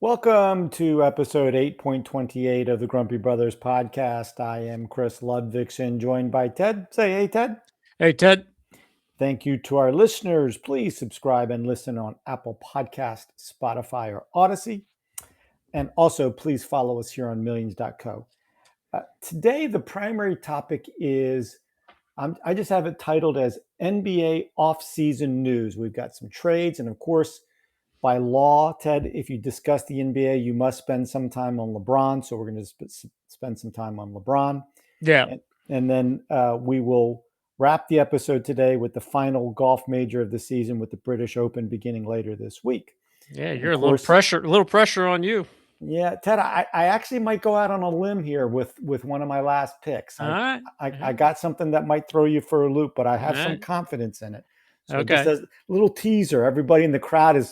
Welcome to episode 8.28 of the Grumpy Brothers podcast. I am Chris Ludvigsen, joined by Ted. Say hey, Ted. Hey, Ted. Thank you to our listeners. Please subscribe and listen on Apple Podcast, Spotify, or Odyssey. And also, please follow us here on millions.co. Today, the primary topic is I just have it titled as NBA offseason news. We've got some trades, and of course, by law, Ted, if you discuss the NBA, you must spend some time on LeBron. So we're going to spend some time on LeBron. Yeah. And then we will wrap the episode today with the final golf major of the season with the British Open beginning later this week. Yeah, you're a little pressure on you. Yeah, Ted, I actually might go out on a limb here with one of my last picks. All right. I got something that might throw you for a loop, but I have some confidence in it. So just as a little teaser, everybody in the crowd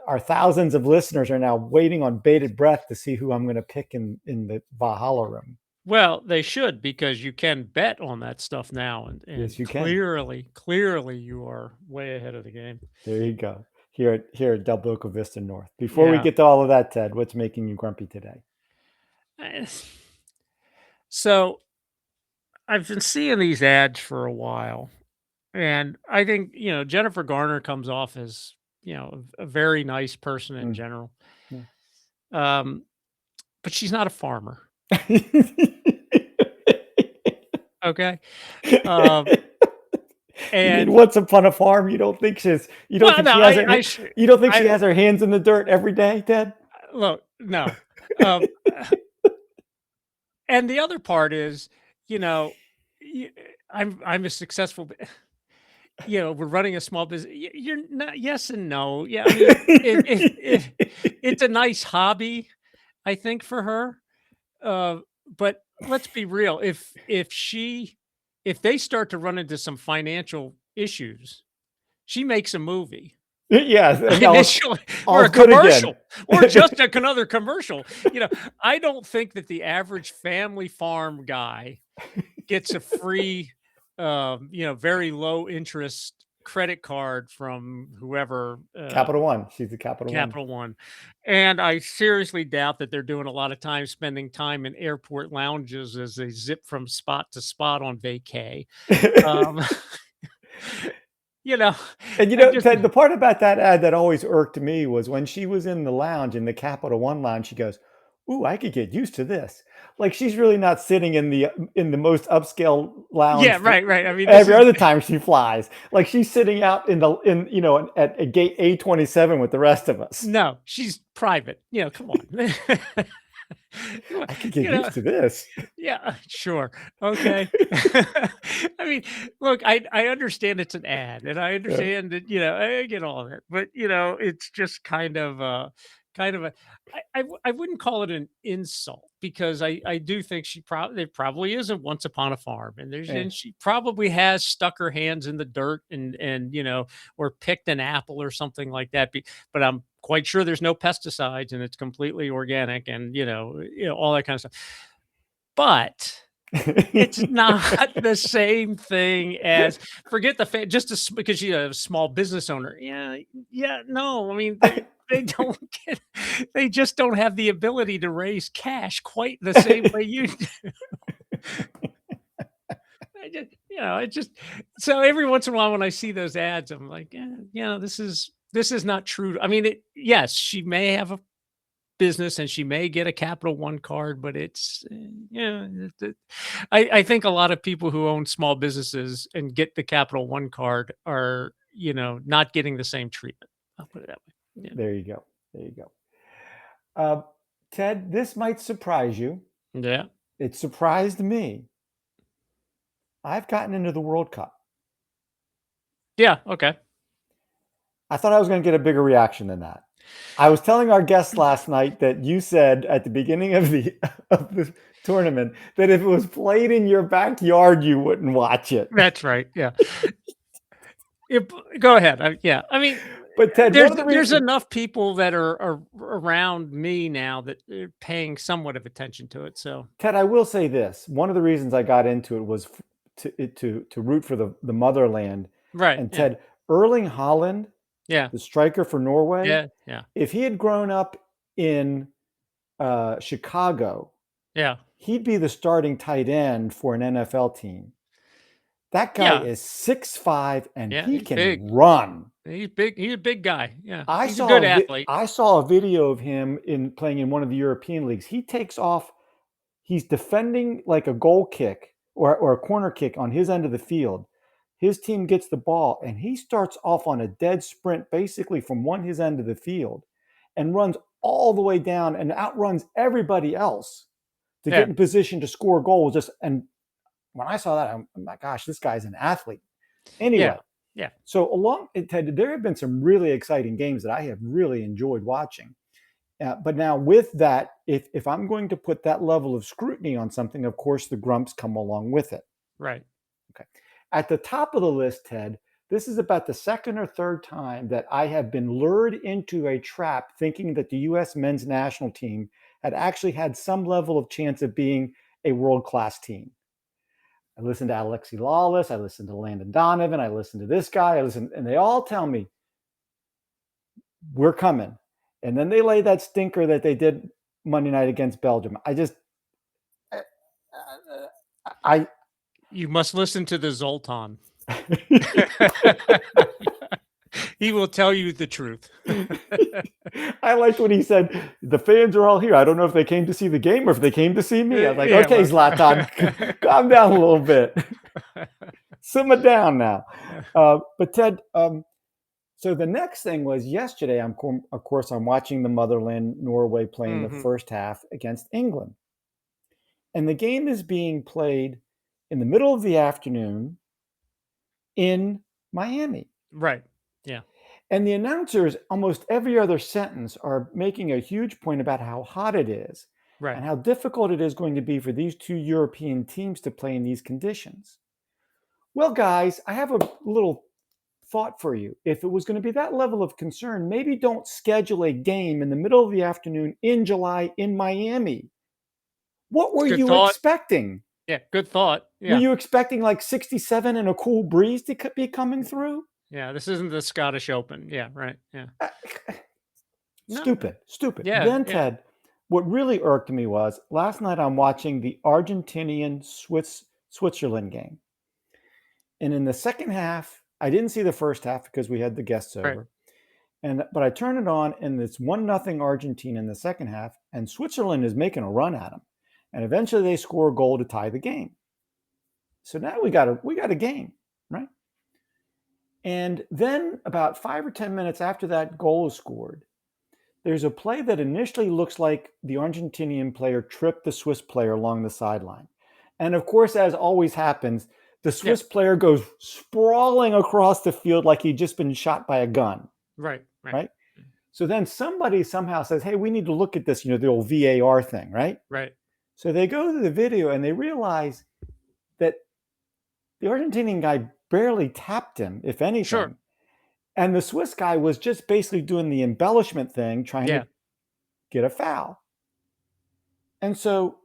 our thousands of listeners are now waiting on bated breath to see who I'm going to pick in the Valhalla room. Well, they should, because you can bet on that stuff now, and yes, you clearly you are way ahead of the game. There you go. Here at Del Boca Vista North. Before we get to all of that, Ted, what's making you grumpy today? So, I've been seeing these ads for a while, and I think Jennifer Garner comes off as a very nice person in general. Yeah. But she's not a farmer. Okay. And once upon a farm, you don't think she has her hands in the dirt every day, Ted? Look, no. And the other part is, I'm a successful. We're running a small business. You're not. Yes and no. Yeah, I mean, it's a nice hobby, I think, for her. But let's be real. If they start to run into some financial issues, she makes a movie. Yes, initially, or a commercial, or just another commercial. I don't think that the average family farm guy gets a free, very low interest credit card from whoever. Capital One. She's the Capital One. And I seriously doubt that they're doing a lot of time spending time in airport lounges as they zip from spot to spot on vacay. Ted, the part about that ad that always irked me was when she was in the lounge, in the Capital One lounge, she goes, "Ooh, I could get used to this." Like, she's really not sitting in the most upscale lounge. Yeah, right. I mean, every other time she flies, like she's sitting out at a gate A27 with the rest of us. No, she's private. Come on. I could get used to this. Yeah, sure. Okay. I mean, look, I understand it's an ad, and I understand that, I get all of it, but it's just kind of a I wouldn't call it an insult, because I do think there probably is a once upon a farm, and and she probably has stuck her hands in the dirt and or picked an apple or something like that. But I'm quite sure there's no pesticides, and it's completely organic, and all that kind of stuff. But it's not the same thing as, forget the because she's a small business owner. Yeah, no. I mean, they just don't have the ability to raise cash quite the same way you do. So every once in a while when I see those ads, I'm like, this is not true. I mean, yes, she may have a business and she may get a Capital One card, but it's I think a lot of people who own small businesses and get the Capital One card are not getting the same treatment. I'll put it that way. Yeah. There you go. Ted, this might surprise you. Yeah, it surprised me. I've gotten into the World Cup. Yeah, okay. I thought I was going to get a bigger reaction than that. I was telling our guests last night that you said at the beginning of the tournament that if it was played in your backyard, you wouldn't watch it. That's right. Yeah. Go ahead. I mean, but Ted, there's enough people that are around me now that are paying somewhat of attention to it. So, Ted, I will say this: one of the reasons I got into it was to root for the motherland. Right. And Ted, Erling Haaland, the striker for Norway. Yeah. If he had grown up in Chicago, Yeah. he'd be the starting tight end for an NFL team. That guy Yeah. is 6'5", and Yeah. he He's can big. run. He's big. He's a big guy. Yeah. I He's a good saw athlete. I saw a video of him in playing in one of the European leagues. He takes off. He's defending like a goal kick or a corner kick on his end of the field. His team gets the ball, and he starts off on a dead sprint, basically from his end of the field, and runs all the way down and outruns everybody else to get Yeah. in position to score a goal. And when I saw that, I'm like, gosh, this guy's an athlete. Anyway, Yeah. so Ted, there have been some really exciting games that I have really enjoyed watching. But now with that, if I'm going to put that level of scrutiny on something, of course, the grumps come along with it. Right. Okay. At the top of the list, Ted, this is about the second or third time that I have been lured into a trap thinking that the U.S. men's national team had actually had some level of chance of being a world-class team. I listened to Alexi Lawless, I listened to Landon Donovan, I listened to this guy, and they all tell me, we're coming. And then they lay that stinker that they did Monday night against Belgium. You must listen to the Zoltan. He will tell you the truth. I liked when he said, the fans are all here. I don't know if they came to see the game or if they came to see me. I was like, Yeah, okay, well. Zlatan, calm down a little bit. Simmer down now. But Ted, so the next thing was yesterday, of course, I'm watching the motherland, Norway, playing the first half against England. And the game is being played in the middle of the afternoon in Miami. Right. Yeah. And the announcers, almost every other sentence, are making a huge point about how hot it is Right. and how difficult it is going to be for these two European teams to play in these conditions. Well, guys, I have a little thought for you. If it was going to be that level of concern, maybe don't schedule a game in the middle of the afternoon in July in Miami. What were you expecting? Yeah, good thought. Yeah. Were you expecting like 67 and a cool breeze to be coming through? Yeah, this isn't the Scottish Open. Yeah, right. Yeah. Stupid. Yeah. Then, Ted, what really irked me was last night I'm watching the Argentinian Switzerland game. And in the second half, I didn't see the first half because we had the guests over. Right. But I turned it on, and it's 1-0 Argentina in the second half, and Switzerland is making a run at them. And eventually they score a goal to tie the game. So now we got a game, right? And then about 5 or 10 minutes after that goal is scored, there's a play that initially looks like the Argentinian player tripped the Swiss player along the sideline. And of course, as always happens, the Swiss player goes sprawling across the field like he'd just been shot by a gun. Right. So then somebody somehow says, hey, we need to look at this, the old VAR thing, right? Right. So they go to the video and they realize that the Argentinian guy barely tapped him, if anything. Sure. And the Swiss guy was just basically doing the embellishment thing, trying to get a foul. And so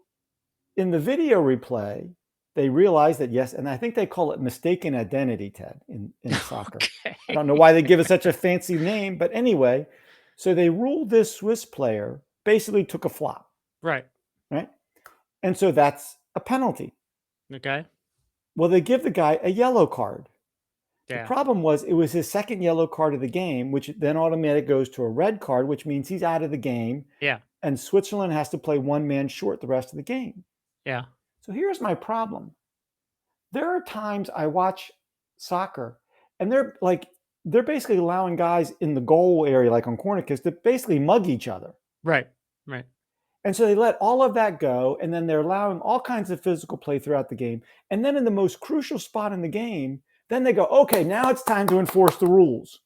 in the video replay, they realize that, yes, and I think they call it mistaken identity, Ted, in soccer. Okay. I don't know why they give it such a fancy name, but anyway, so they ruled this Swiss player basically took a flop. Right. And so that's a penalty. Okay. Well, they give the guy a yellow card. Yeah. The problem was it was his second yellow card of the game, which then automatically goes to a red card, which means he's out of the game. Yeah. And Switzerland has to play one man short the rest of the game. Yeah. So here's my problem. There are times I watch soccer and they're basically allowing guys in the goal area, like on corner kicks, to basically mug each other. Right. And so they let all of that go, and then they're allowing all kinds of physical play throughout the game. And then in the most crucial spot in the game, then they go, okay, now it's time to enforce the rules.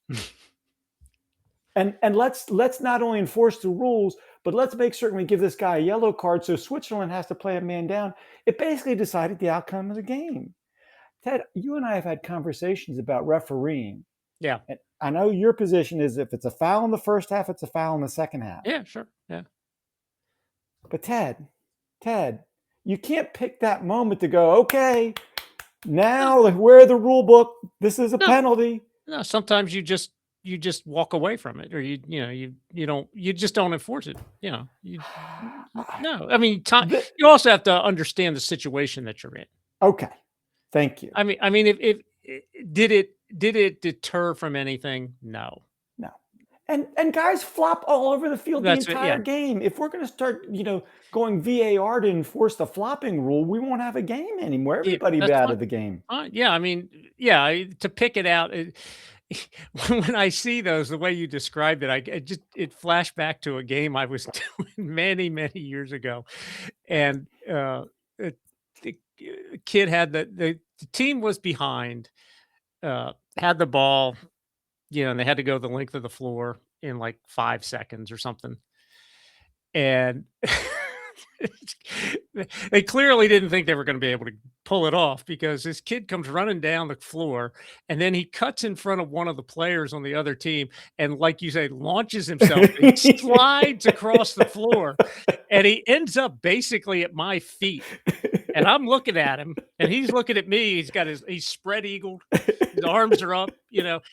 and let's not only enforce the rules, but let's make certain we give this guy a yellow card so Switzerland has to play a man down. It basically decided the outcome of the game. Ted, you and I have had conversations about refereeing. Yeah. And I know your position is if it's a foul in the first half, it's a foul in the second half. Yeah, sure. Yeah. But Ted, you can't pick that moment to go, okay, now where the rule book, this is a penalty. No, sometimes you just you just walk away from it, or you just don't enforce it. No. I mean, The- you also have to understand the situation that you're in. okay. Thank you. I mean, if did it deter from anything? No. No. And guys flop all over the field the That's it. entire Yeah. game. If we're going to start, going VAR to enforce the flopping rule, we won't have a game anymore. Yeah, Everybody be that's out fine. of the game. Yeah, I mean, yeah, to pick it out, when I see those, the way you described it, it flashed back to a game I was doing many, many years ago, and the, the kid had the team was behind, had the ball, and they had to go the length of the floor in like 5 seconds or something, and they clearly didn't think they were going to be able to pull it off, because this kid comes running down the floor, and then he cuts in front of one of the players on the other team, and like you say, launches himself and he slides across the floor, and he ends up basically at my feet, and I'm looking at him and he's looking at me. He's spread eagled, his arms are up,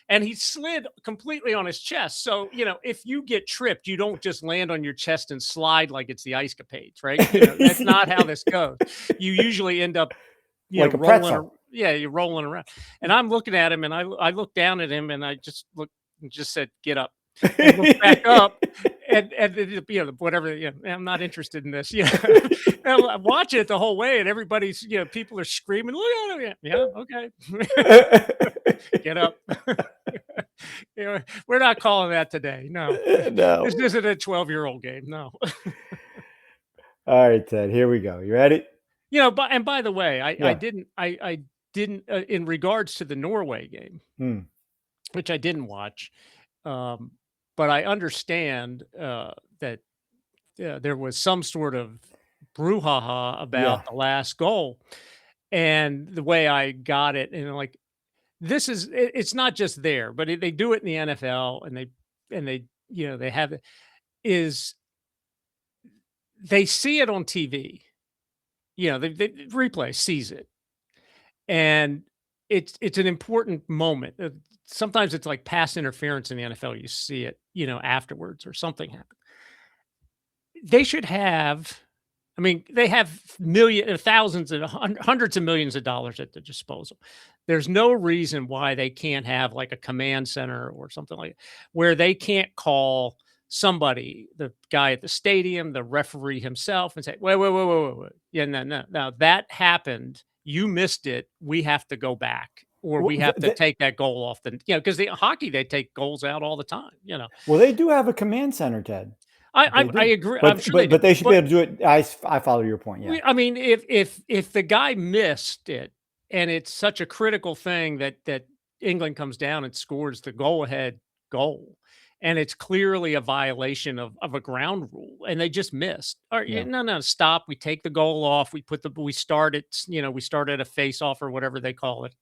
and he slid completely on his chest. So, if you get tripped, you don't just land on your chest and slide like it's the Ice Capades, right? That's not how this goes. You usually end up, Like a rolling. pretzel. Yeah, you're rolling around. And I'm looking at him, and I looked down at him, and I just looked and just said, "Get up," and looked back up. And whatever. I'm not interested in this. And I'm watching it the whole way, and everybody's, people are screaming, "Look at him!" Yeah, okay. Get up. We're not calling that today. No, No. this isn't a 12-year-old game. No. All right, Ted. Here we go. You ready? But by the way, I Yeah. didn't in regards to the Norway game, which I didn't watch. But I understand that there was some sort of brouhaha about Yeah. the last goal, and the way I got it, and like, it's not just there, but they do it in the NFL, and they have it, is they see it on TV. The replay sees it, and it's an important moment. Sometimes it's like pass interference in the NFL. You see it, afterwards, or something happened. They should have. I mean, they have thousands and hundreds of millions of dollars at their disposal. There's no reason why they can't have like a command center or something like that, where they can't call somebody, the guy at the stadium, the referee himself, and say, "Wait, wait, wait, wait, wait, wait. Yeah, no, no, no, that happened. You missed it. We have to go back, or Well, we have to take that goal off the." Because the hockey, they take goals out all the time. well, they do have a command center, Ted. I agree. I'm sure they do. But they should be able to do it. I follow your point. Yeah. I mean, if the guy missed it, and it's such a critical thing that England comes down and scores the go-ahead goal, and it's clearly a violation of a ground rule, and they just missed. All right, Yeah. no, stop. We take the goal off. We start it. We start at a face-off, or whatever they call it.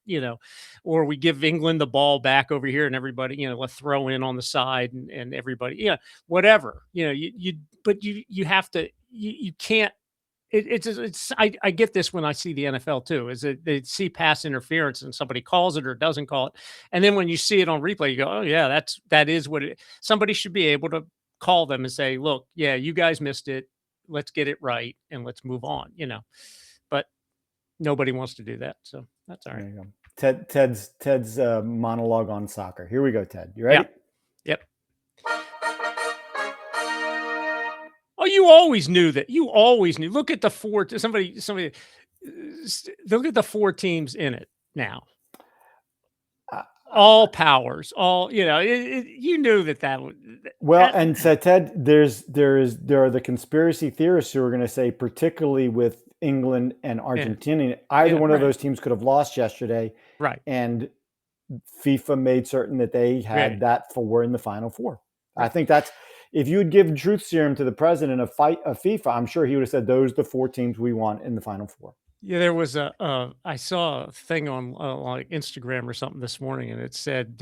Or we give England the ball back over here, and everybody, let's throw in on the side, and everybody, whatever. But you have to. You can't. I get this when I see the NFL too, is that they see pass interference and somebody calls it or doesn't call it. And then when you see it on replay, you go, "Oh yeah, that is what it." Somebody should be able to call them and say, "Look, yeah, you guys missed it. Let's get it right and let's move on," But nobody wants to do that. So that's all right. There you go. Ted's monologue on soccer. Here we go, Ted. You ready? Yep. Oh, you always knew that. You always knew. Look at the four. Somebody. Look at the four teams in it now. All powers. All you knew that would. Well, and so Ted, there are the conspiracy theorists who are going to say, particularly with England and Argentina, either one of those teams could have lost yesterday, right? And FIFA made certain that they had that four in the Final Four. Right. I think that's. If you would give truth serum to the president of FIFA, I'm sure he would have said those are the four teams we want in the Final Four. Yeah, there was I saw a thing on like Instagram or something this morning, and it said,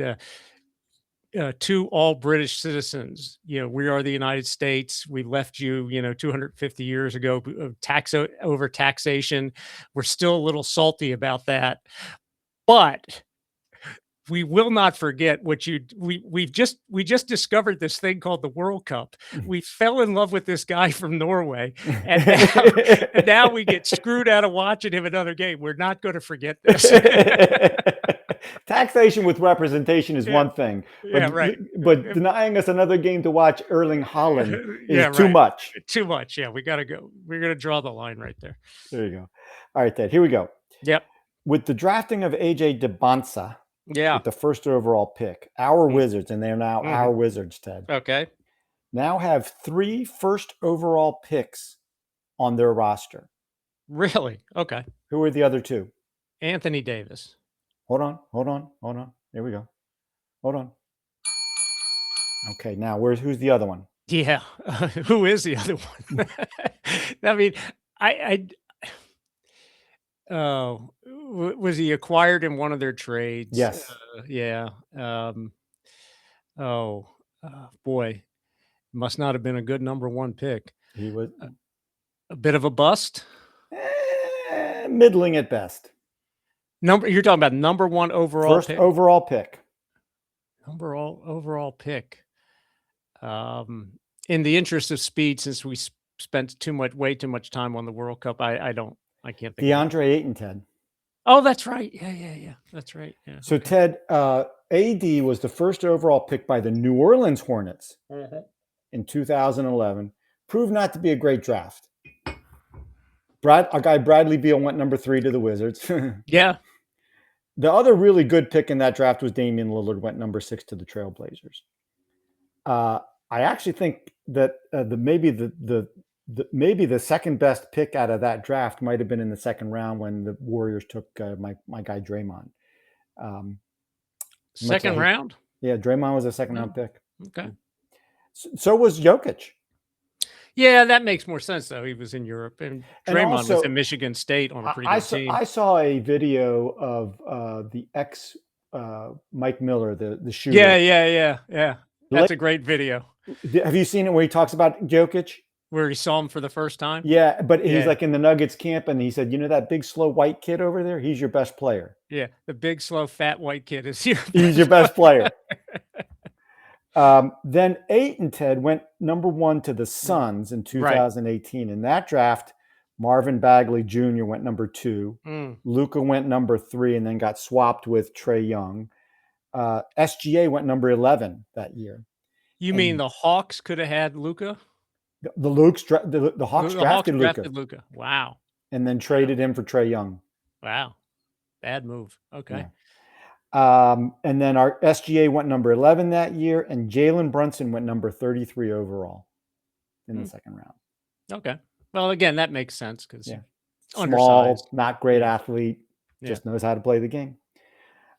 to all British citizens, we are the United States. We left you, 250 years ago, over taxation. We're still a little salty about that, but we will not forget what we just discovered this thing called the World Cup. We fell in love with this guy from Norway, and now we get screwed out of watching him another game. We're not going to forget this. Taxation with representation is one thing, Yeah, right. but denying us another game to watch Erling Haaland is too right. much. Too much. Yeah, we got to go. We're going to draw the line right there. There you go. All right, Ted, here we go. Yep. With the drafting of AJ DeBonsa with the first overall pick, our Wizards, and they're now our Wizards, Ted, Okay. now have 3 first overall picks on their roster. Really? Okay. Who are the other 2? Anthony Davis. Hold on. Here we go. Hold on. Okay, now who's the other one? Yeah. Who is the other one? I mean, was he acquired in one of their trades? Yes. Yeah. Boy, must not have been a good number 1 pick. He was a bit of a bust. Middling at best. You're talking about number 1 overall first pick? Overall pick. Overall pick. In the interest of speed, since we spent way too much time on the World Cup, I can't think. DeAndre Ayton, Ted. Oh, that's right. Yeah. That's right. Yeah. So okay. Ted, AD was the first overall pick by the New Orleans Hornets in 2011. Proved not to be a great draft. Our guy Bradley Beal went number 3 to the Wizards. Yeah. The other really good pick in that draft was Damian Lillard, went number 6 to the Trailblazers. I actually think that maybe the second best pick out of that draft might have been in the second round when the Warriors took my guy Draymond. Second round? Yeah, Draymond was a second round pick. Okay. So was Jokic. Yeah, that makes more sense, though. He was in Europe, and Draymond was at Michigan State on a pretty good team. I saw a video of the ex Mike Miller, the shooter. Yeah. That's a great video. Have you seen it where he talks about Jokic? Where he saw him for the first time? Yeah, but he's like in the Nuggets camp, and he said, that big, slow, white kid over there, he's your best player. Yeah, the big, slow, fat, white kid is here. He's your best player. Then Ayton, Ted, went number 1 to the Suns in 2018. In that draft, Marvin Bagley Jr. went number 2. Luka went number 3 and then got swapped with Trae Young. SGA went number 11 that year. You mean the Hawks could have had Luka? The Hawks drafted Luka. Wow. And then traded him for Trae Young. Wow. Bad move. Okay. Yeah. And then our SGA went number 11 that year, and Jaylen Brunson went number 33 overall in the second round. Okay. Well, again, that makes sense because small, not great athlete, just knows how to play the game.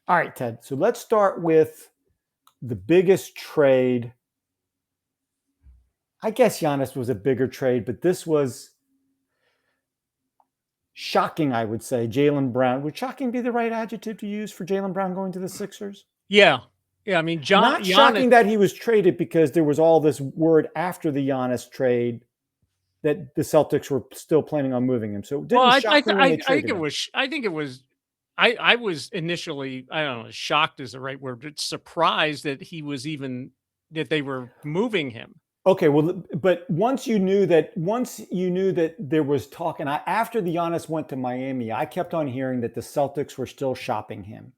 All right, Ted. So let's start with the biggest trade. I guess Giannis was a bigger trade, but this was shocking, I would say. Jaylen Brown. Would shocking be the right adjective to use for Jaylen Brown going to the Sixers? Yeah. I mean, not Giannis, shocking that he was traded because there was all this word after the Giannis trade that the Celtics were still planning on moving him. So it didn't shock me when they traded him. I was initially, I don't know, shocked is the right word, but surprised that that they were moving him. Okay, well, but once you knew that there was talk, and after the Giannis went to Miami, I kept on hearing that the Celtics were still shopping him.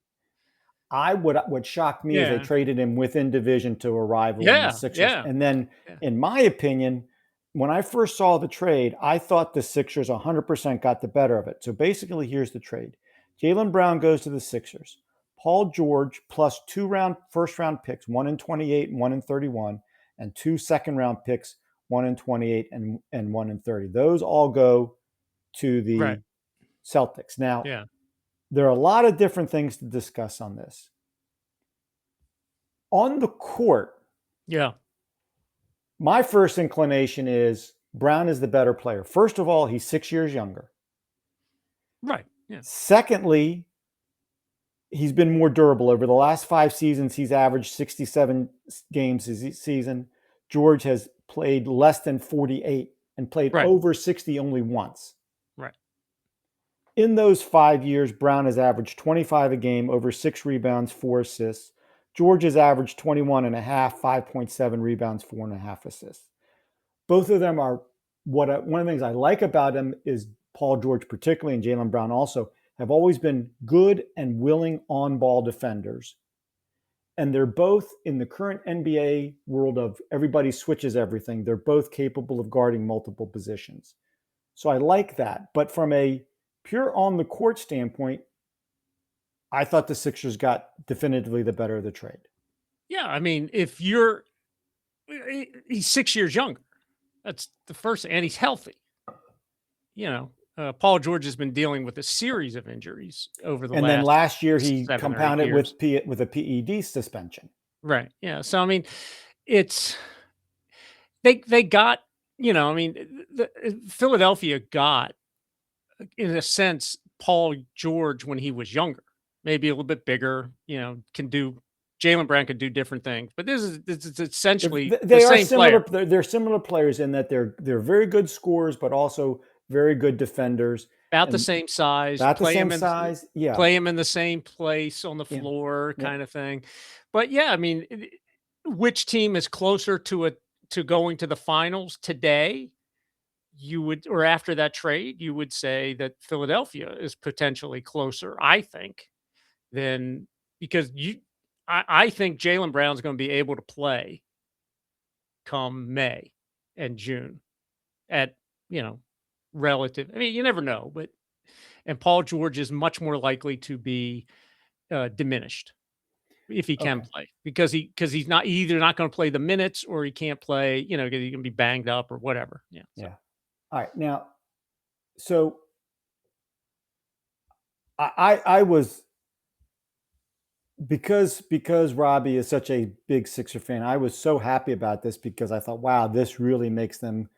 What shocked me is they traded him within division to a rival in the Sixers. Yeah. And then, in my opinion, when I first saw the trade, I thought the Sixers 100% got the better of it. So basically, here's the trade. Jaylen Brown goes to the Sixers. Paul George plus 2 first-round picks, 1 in 28 and 1 in 31, and 2 second-round picks, 1 in 28 and 1 in 30. Those all go to the Celtics. Now, there are a lot of different things to discuss on this. On the court, my first inclination is Brown is the better player. First of all, he's 6 years younger. Right. Yeah. Secondly, he's been more durable. Over the last 5 seasons, he's averaged 67 games a season. George has played less than 48 and played over 60 only once. Right. In those 5 years, Brown has averaged 25 a game, over 6 rebounds, 4 assists. George has averaged 21 and a half, 5.7 rebounds, 4.5 assists. Both of them are one of the things I like about them is Paul George particularly and Jaylen Brown also have always been good and willing on-ball defenders. And they're both in the current NBA world of everybody switches everything. They're both capable of guarding multiple positions. So I like that. But from a pure on the court standpoint, I thought the Sixers got definitively the better of the trade. Yeah, I mean, he's 6 years younger. That's the first, and he's healthy. Paul George has been dealing with a series of injuries over the And then last year he 7 or 8 compounded years. with a PED suspension. Right. Yeah. So I mean, it's they got, Philadelphia got, in a sense, Paul George when he was younger, maybe a little bit bigger, Jaylen Brown could do different things, but this is essentially They the are same similar. player. They're similar players in that they're very good scorers, but also very good defenders. About the And same size, about the same size. Yeah. play him in the same place on the floor, kind of thing. But yeah, I mean, which team is closer to going to the finals today? You would, or after that trade, you would say that Philadelphia is potentially closer, I think, than because I think Jaylen Brown's going to be able to play come May and June at, relative. I mean, you never know, and Paul George is much more likely to be diminished if he can play because he's not either not going to play the minutes or he can't play, because he can be banged up or whatever. Yeah. Yeah. All right. Now, so I was because Robbie is such a big Sixer fan, I was so happy about this because I thought, wow, this really makes them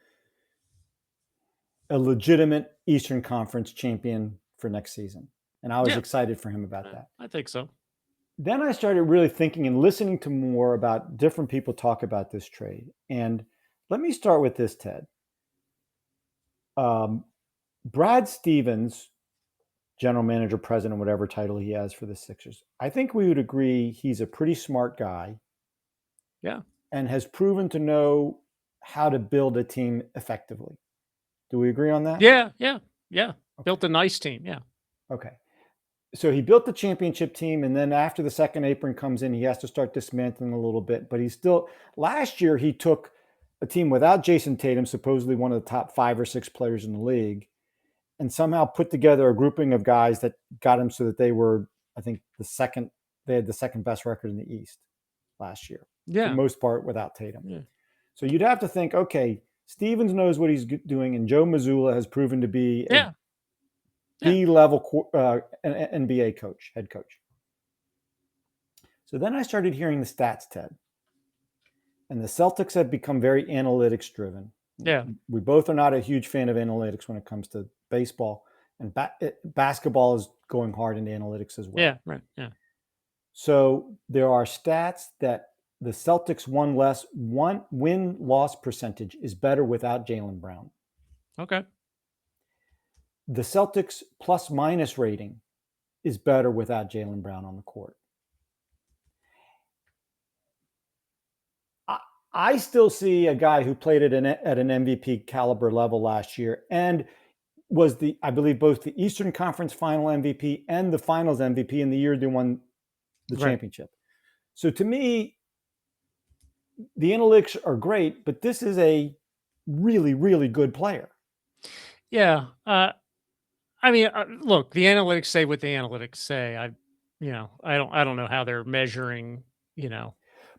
a legitimate Eastern Conference champion for next season. And I was excited for him about that. I think so. Then I started really thinking and listening to more about different people talk about this trade. And let me start with this, Ted. Brad Stevens, general manager, president, whatever title he has for the Sixers, I think we would agree he's a pretty smart guy. Yeah. And has proven to know how to build a team effectively. Do we agree on that? Yeah. Okay. Built a nice team. Yeah. Okay. So he built the championship team, and then after the second apron comes in, he has to start dismantling a little bit. But he's still, last year, he took a team without Jason Tatum, supposedly one of the top 5 or 6 players in the league, and somehow put together a grouping of guys that got him so that they were, I think, they had the second best record in the East last year. Yeah. For the most part without Tatum. Yeah. So you'd have to think, okay, Stevens knows what he's doing, and Joe Mazzulla has proven to be a B-level NBA coach, head coach. So then I started hearing the stats, Ted. And the Celtics have become very analytics driven. Yeah. We both are not a huge fan of analytics when it comes to baseball. And basketball is going hard into analytics as well. Yeah, right. Yeah. So there are stats that the Celtics win-loss percentage is better without Jaylen Brown. Okay. The Celtics plus-minus rating is better without Jaylen Brown on the court. I still see a guy who played at an MVP caliber level last year and was I believe, both the Eastern Conference Final MVP and the Finals MVP in the year they won the championship. So to me, the analytics are great, but this is a really, really good player. Yeah. I mean, look, the analytics say what the analytics say. I don't know how they're measuring,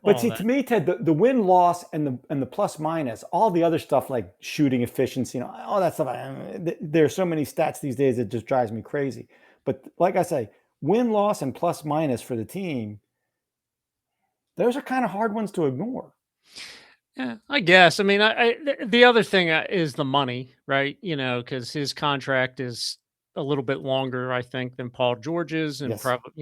But see, to me, Ted, the win-loss and the plus-minus, all the other stuff like shooting efficiency, all that stuff. There's so many stats these days that just drives me crazy. But like I say, win-loss and plus-minus for the team, those are kind of hard ones to ignore. Yeah, I guess. I mean, the other thing is the money, right? Because his contract is a little bit longer, I think, than Paul George's, and probably,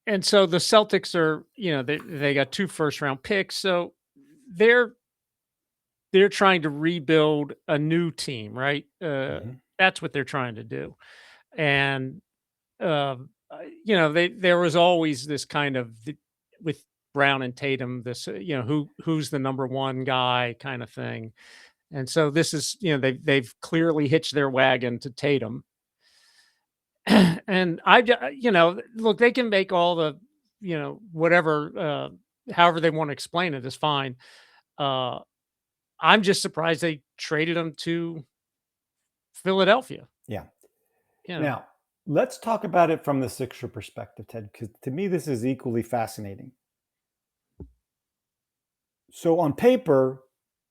and so the Celtics are, they got 2 first-round picks, so they're trying to rebuild a new team, right? That's what they're trying to do. And, there was always this kind of with Brown and Tatum, this, who's the number one guy kind of thing. And so this is, they've clearly hitched their wagon to Tatum. And look, they can make all the, whatever, however they want to explain it is fine. Uh, I'm just surprised they traded him to Philadelphia. Yeah. You know, Now, let's talk about it from the Sixer perspective, Ted, because to me, this is equally fascinating. So on paper,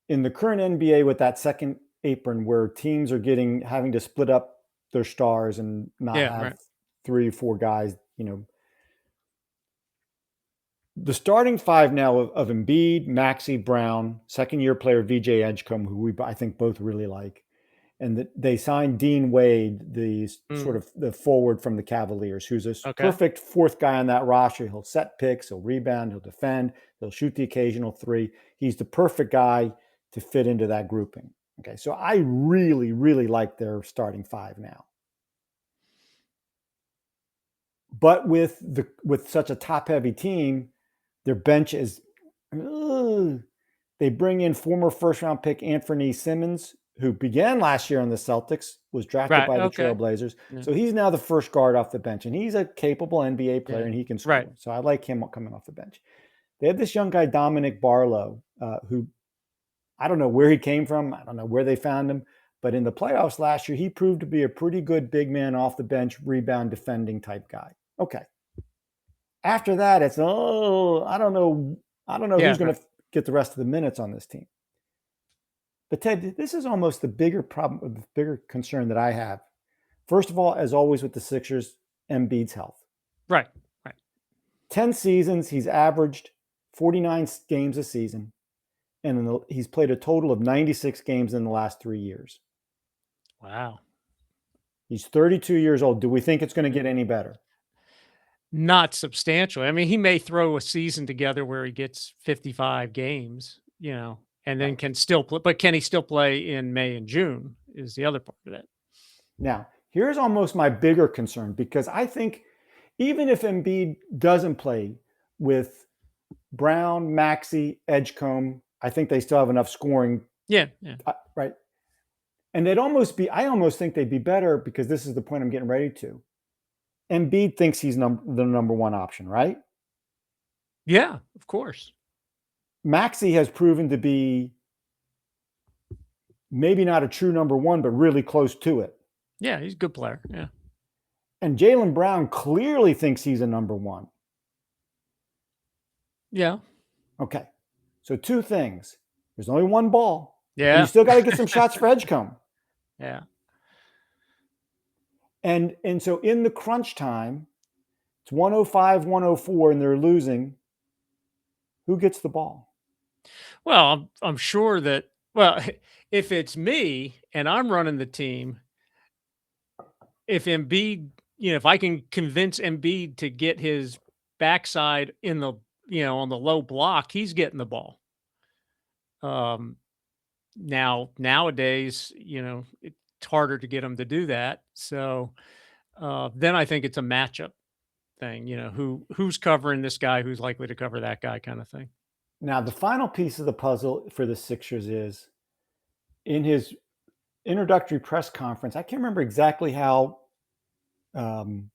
in the current NBA with that second apron where teams are having to split up their stars and not have right. 3 or 4 guys, the starting five now of Embiid, Maxey, Brown, second-year player VJ Edgecombe, who I think both really like, and they signed Dean Wade, the sort of the forward from the Cavaliers, who's a perfect fourth guy on that roster. He'll set picks, he'll rebound, he'll defend, he'll shoot the occasional three. He's the perfect guy to fit into that grouping. Okay, so I really, really like their starting five now. But with such a top-heavy team, their bench is, they bring in former first-round pick Anthony Simmons, who began last year on the Celtics, was drafted by the Trailblazers. Yeah. So he's now the first guard off the bench, and he's a capable NBA player, and he can score. Right. So I like him coming off the bench. They have this young guy, Dominic Barlow, who I don't know where he came from. I don't know where they found him. But in the playoffs last year, he proved to be a pretty good big man off the bench, rebound defending type guy. Okay. After that, it's, I don't know who's going to get the rest of the minutes on this team. But Ted, this is almost the bigger problem, the bigger concern that I have. First of all, as always with the Sixers, Embiid's health. Right. 10 seasons, he's averaged 49 games a season, and he's played a total of 96 games in the last 3 years. Wow. He's 32 years old. Do we think it's going to get any better? Not substantially. I mean, he may throw a season together where he gets 55 games, and then can still play. But can he still play in May and June is the other part of that. Now, here's almost my bigger concern, because I think even if Embiid doesn't play with Brown, Maxey, Edgecombe, I think they still have enough scoring. Yeah. Right. And I almost think they'd be better, because this is the point I'm getting ready to. Embiid thinks he's the number one option, right? Yeah, of course. Maxey has proven to be maybe not a true number one, but really close to it. Yeah, he's a good player. Yeah. And Jaylen Brown clearly thinks he's a number one. Yeah. Okay. So 2 things. There's only one ball. Yeah. And you still got to get some shots for Edgecombe. Yeah. And so in the crunch time, it's 105-104, and they're losing. Who gets the ball? Well, I'm sure that, if it's me and I'm running the team, if Embiid, if I can convince Embiid to get his backside in the, on the low block, he's getting the ball. Nowadays, it's harder to get him to do that. So then I think it's a matchup thing, who's covering this guy, who's likely to cover that guy, kind of thing. Now, the final piece of the puzzle for the Sixers is, in his introductory press conference, I can't remember exactly how Jaylen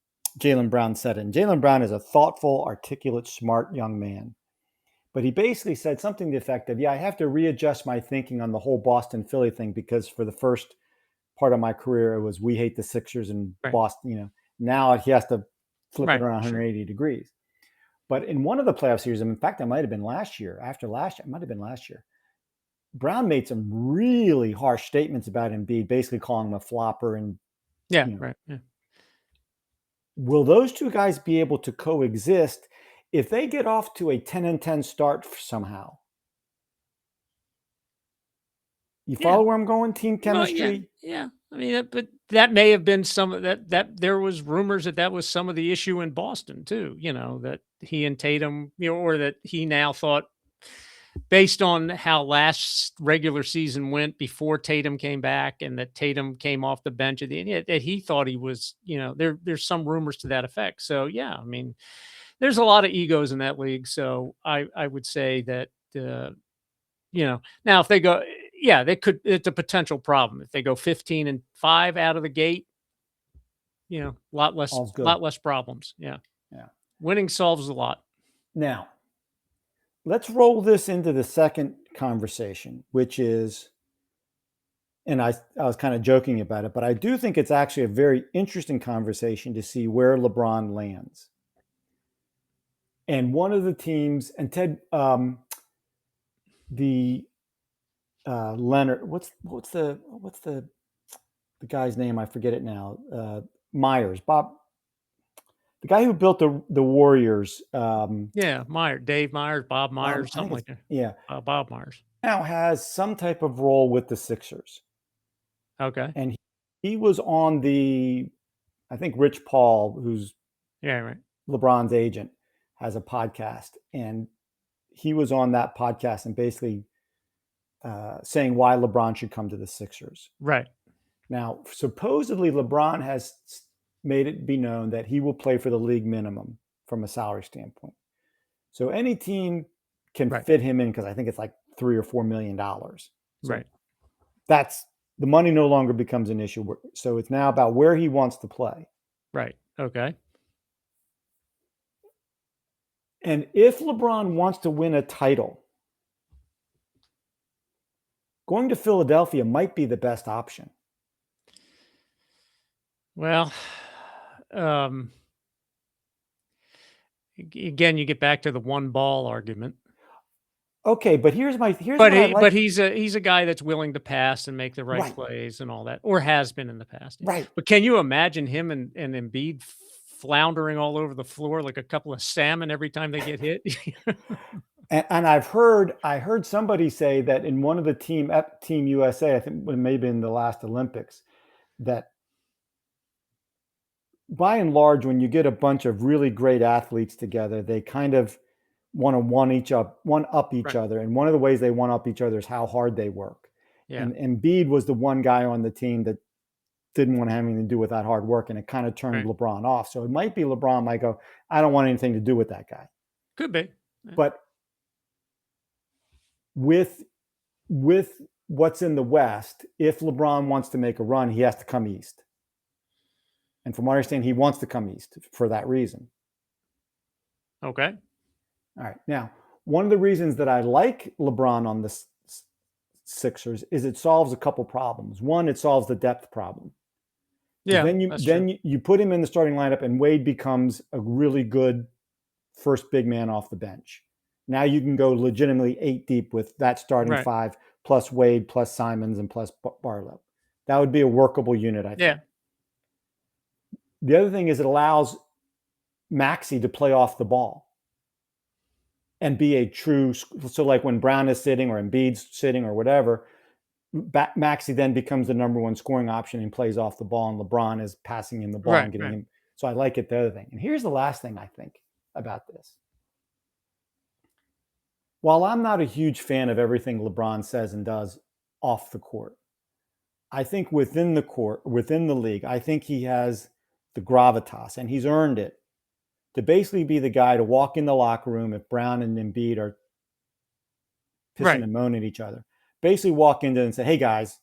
Brown said it. And Jaylen Brown is a thoughtful, articulate, smart young man. But he basically said something to the effect of, I have to readjust my thinking on the whole Boston-Philly thing, because for the first part of my career, it was we hate the Sixers and Boston. Now he has to flip it around 180 degrees. But in one of the playoff series, in fact, it might have been last year. It might have been last year. Brown made some really harsh statements about Embiid, basically calling him a flopper. And Yeah. Will those two guys be able to coexist if they get off to a 10-10 start somehow? You follow where I'm going? Team chemistry? Yeah. I mean, but that may have been some of that there was rumors that was some of the issue in Boston too, that he and Tatum, or that he now thought based on how last regular season went before Tatum came back, and that Tatum came off the bench at the end, that he thought he was, there's some rumors to that effect. So yeah, I mean, there's a lot of egos in that league. So I would say that now if they go, yeah, they could. It's a potential problem if they go 15-5 out of the gate. All's good. Lot less problems. Yeah, Yeah. winning solves a lot. Now, let's roll this into the second conversation, which is, and I was kind of joking about it, but I do think it's actually a very interesting conversation to see where LeBron lands. And one of the teams, and Ted, Leonard, what's the guy's name? I forget it now. Myers, Bob, the guy who built the Warriors. Yeah, Dave Myers, Bob Myers, something like that. Yeah, Bob Myers now has some type of role with the Sixers. Okay, and he was on I think Rich Paul, who's right, LeBron's agent, has a podcast, and he was on that podcast and basically saying why LeBron should come to the Sixers. Right. Now, supposedly LeBron has made it be known that he will play for the league minimum from a salary standpoint. So any team can fit him in, because I think it's like $3 or $4 million. So that's, the money no longer becomes an issue. So it's now about where he wants to play. Right. Okay. And if LeBron wants to win a title, going to Philadelphia might be the best option. Well, again, you get back to the one ball argument. Okay, but here's but he's a guy that's willing to pass and make the right plays and all that, or has been in the past. Right. But can you imagine him and Embiid floundering all over the floor like a couple of salmon every time they get hit? And I heard somebody say that in one of the Team USA, I think maybe in the last Olympics, that by and large, when you get a bunch of really great athletes together, they kind of want to one up each other. And one of the ways they one up each other is how hard they work. Yeah. And Embiid was the one guy on the team that didn't want to have anything to do with that hard work, and it kind of turned LeBron off. So it might be LeBron might go, I don't want anything to do with that guy. Could be. Yeah. But with what's in the West, if LeBron wants to make a run, he has to come east. And from what I understand, he wants to come east for that reason. Okay. All right. Now, one of the reasons that I like LeBron on the Sixers is it solves a couple problems. One, it solves the depth problem. Yeah. Then you put him in the starting lineup, and Wade becomes a really good first big man off the bench. Now you can go legitimately 8 deep with that starting 5 plus Wade plus Simons and plus Barlow. That would be a workable unit, I think. Yeah. The other thing is it allows Maxey to play off the ball and be a true. So like when Brown is sitting or Embiid's sitting or whatever, Maxey then becomes the number one scoring option and plays off the ball, and LeBron is passing him the ball and getting him. So I like it, the other thing. And here's the last thing I think about this. While I'm not a huge fan of everything LeBron says and does off the court, I think within the court, within the league, I think he has the gravitas, and he's earned it, to basically be the guy to walk in the locker room if Brown and Embiid are pissing and moaning at each other. Basically walk into and say, hey guys,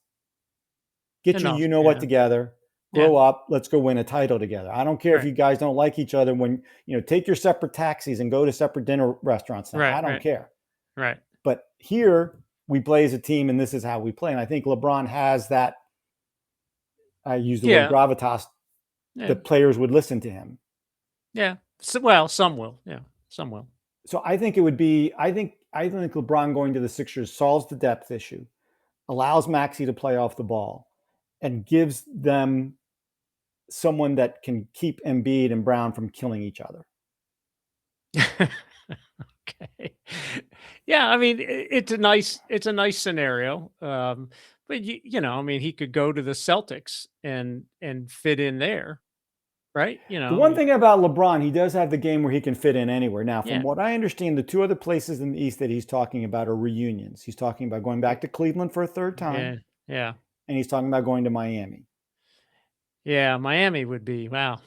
get what together, grow up, let's go win a title together. I don't care if you guys don't like each other, when take your separate taxis and go to separate dinner restaurants now. I don't care. Right. But here we play as a team, and this is how we play. And I think LeBron has that, I use the word gravitas, that players would listen to him. Yeah. So, well, some will. Yeah, some will. So I think it would be, I think LeBron going to the Sixers solves the depth issue, allows Maxey to play off the ball, and gives them someone that can keep Embiid and Brown from killing each other. Okay. Yeah, I mean, it's a nice scenario. But I mean, he could go to the Celtics and fit in there. right? The one thing about LeBron, he does have the game where he can fit in anywhere. Now, from Yeah. what I understand, the two other places in the East that he's talking about are reunions. He's talking about going back to Cleveland for a third time, Yeah. and he's talking about going to Miami. Yeah. Miami would be, wow.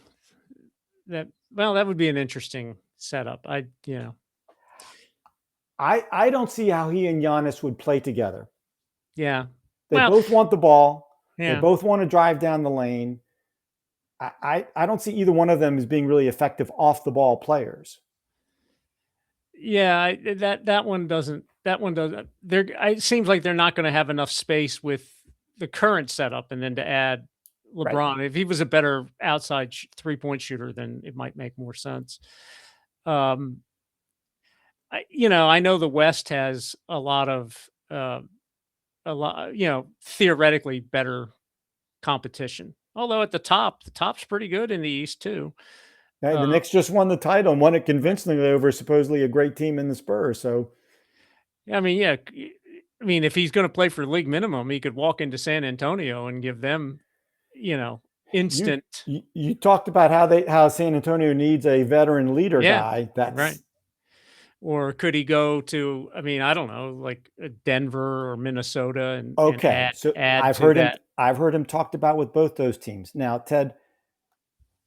That would be an interesting setup. I don't see how he and Giannis would play together. Yeah. They Well, both want the ball. They yeah. both want to drive down the lane. I don't see either one of them as being really effective off the ball players. Yeah, that one doesn't. There, it seems like they're not going to have enough space with the current setup, and then to add Right. LeBron. If he was a better outside 3-point shooter, then it might make more sense. Um, I know the West has a lot of theoretically better competition. Although at the top's pretty good in the East too. The Knicks just won the title and won it convincingly over supposedly a great team in the Spurs. So, I mean, yeah. I mean, if he's going to play for league minimum, he could walk into San Antonio and give them, instant. You talked about how San Antonio needs a veteran leader guy. That's right. Or could he go to? I mean, I don't know, like Denver or Minnesota, and okay. And add I've heard him. I've heard him talked about with both those teams. Now, Ted,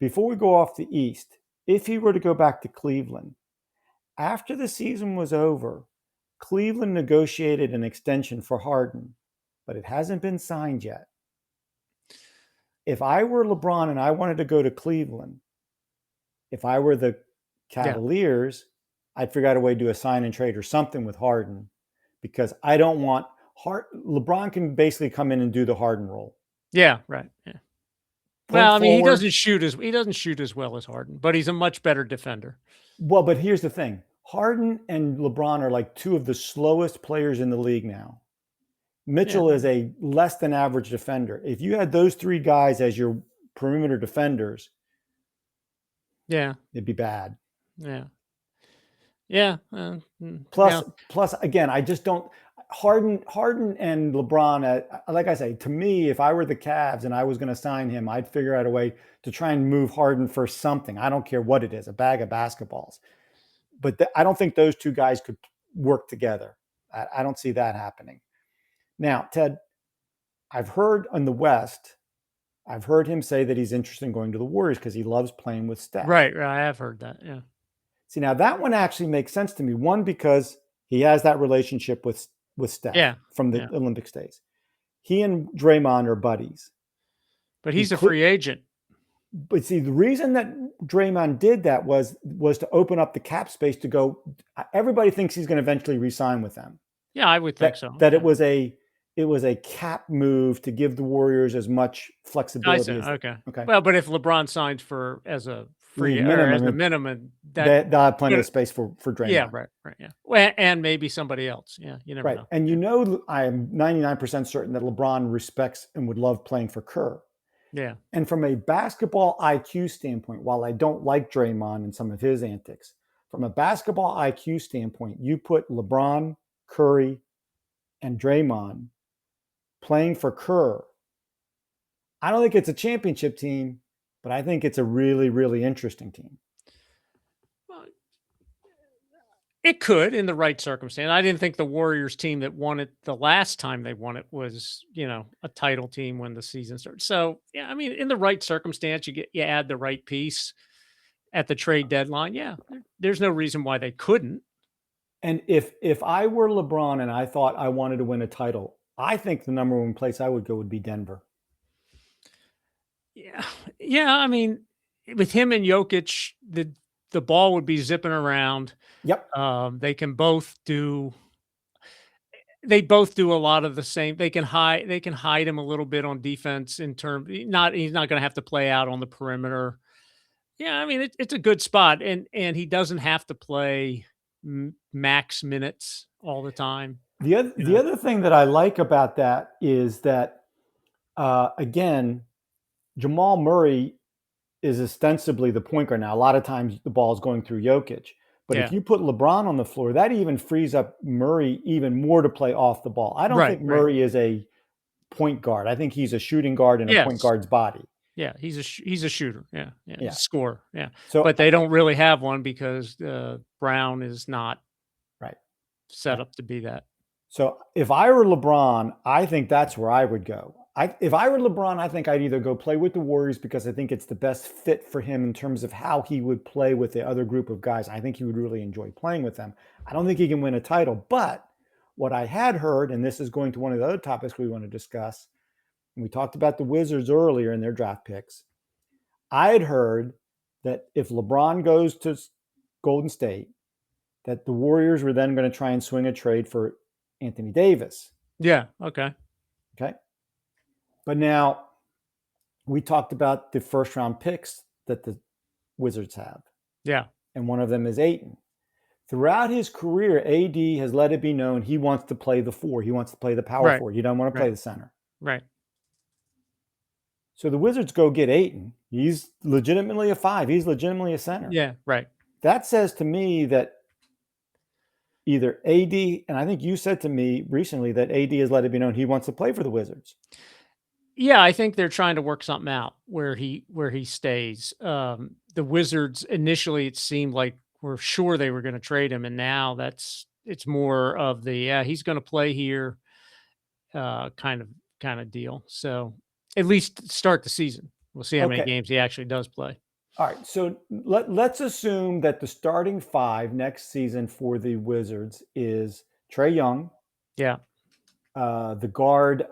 before we go off the East, if he were to go back to Cleveland after the season was over, Cleveland negotiated an extension for Harden, but it hasn't been signed yet. If I were LeBron and I wanted to go to Cleveland, if I were the Cavaliers, I'd figure out a way to do a sign and trade or something with Harden, because I don't want LeBron can basically come in and do the Harden role. Yeah, right. Yeah. Well, I mean, he doesn't shoot as well as Harden, but he's a much better defender. Well, but here's the thing. Harden and LeBron are like two of the slowest players in the league now. Mitchell is a less than average defender. If you had those three guys as your perimeter defenders, it'd be bad. Yeah. Yeah. Plus, again, I just don't. Harden and LeBron, like I say, to me, if I were the Cavs and I was going to sign him, I'd figure out a way to try and move Harden for something. I don't care what it is, a bag of basketballs. But I don't think those two guys could work together. I don't see that happening. Now, Ted, I've heard in the West, I've heard him say that he's interested in going to the Warriors because he loves playing with Steph. Right. I have heard that. Yeah. See, now that one actually makes sense to me. One, because he has that relationship with Steph from the Olympics days. He and Draymond are buddies. But he's a free agent. But see, the reason that Draymond did that was to open up the cap space to go. Everybody thinks he's going to eventually re-sign with them. Yeah, I would think so. That it was a cap move to give the Warriors as much flexibility. Okay. Well, but if LeBron signs as a free minimum, they'll have plenty of space for Draymond. Yeah, right. Yeah. Well, and maybe somebody else. Yeah, you never know. And I am 99% certain that LeBron respects and would love playing for Kerr. Yeah. And from a basketball IQ standpoint, while I don't like Draymond and some of his antics, from a basketball IQ standpoint, you put LeBron, Curry, and Draymond playing for Kerr. I don't think it's a championship team, but I think it's a really, really interesting team. Well, it could in the right circumstance. I didn't think the Warriors team that won it the last time they won it was, a title team when the season started. So, yeah, I mean, in the right circumstance, you add the right piece at the trade deadline. Yeah, there's no reason why they couldn't. And if I were LeBron and I thought I wanted to win a title, I think the number one place I would go would be Denver. Yeah. I mean, with him and Jokic, the ball would be zipping around. Yep. They both do a lot of the same. They can hide him a little bit on defense he's not going to have to play out on the perimeter. Yeah, I mean, it's a good spot, and he doesn't have to play max minutes all the time. The other thing that I like about that is that, again, Jamal Murray is ostensibly the point guard now. A lot of times the ball is going through Jokic. But if you put LeBron on the floor, that even frees up Murray even more to play off the ball. I don't think Murray is a point guard. I think he's a shooting guard in a point guard's body. Yeah, he's a shooter. Yeah, yeah, he's Yeah. a scorer. Yeah, So but they don't really have one because Brown is not right, set right. up to be that. So if I were LeBron, I think that's where I would go. If I were LeBron, I think I'd either go play with the Warriors because I think it's the best fit for him in terms of how he would play with the other group of guys. I think he would really enjoy playing with them. I don't think he can win a title, but what I had heard, and this is going to one of the other topics we want to discuss, and we talked about the Wizards earlier in their draft picks. I had heard that if LeBron goes to Golden State, that the Warriors were then going to try and swing a trade for Anthony Davis. Yeah. Okay. Okay. But now we talked about the first round picks that the Wizards have. Yeah. And one of them is Ayton. Throughout his career, AD has let it be known he wants to play the four. He wants to play the power Right. forward. He doesn't want to play Right. the center. Right. So the Wizards go get Ayton. He's legitimately a five. He's legitimately a center. Yeah. Right. That says to me that either AD, and I think you said to me recently that AD has let it be known he wants to play for the Wizards. Yeah, I think they're trying to work something out where he stays. The Wizards initially it seemed like were sure they were going to trade him, and now it's more of the he's going to play here kind of deal. So at least start the season. We'll see how many Okay. games he actually does play. All right. So let's assume that the starting five next season for the Wizards is Trae Young, Yeah. the guard,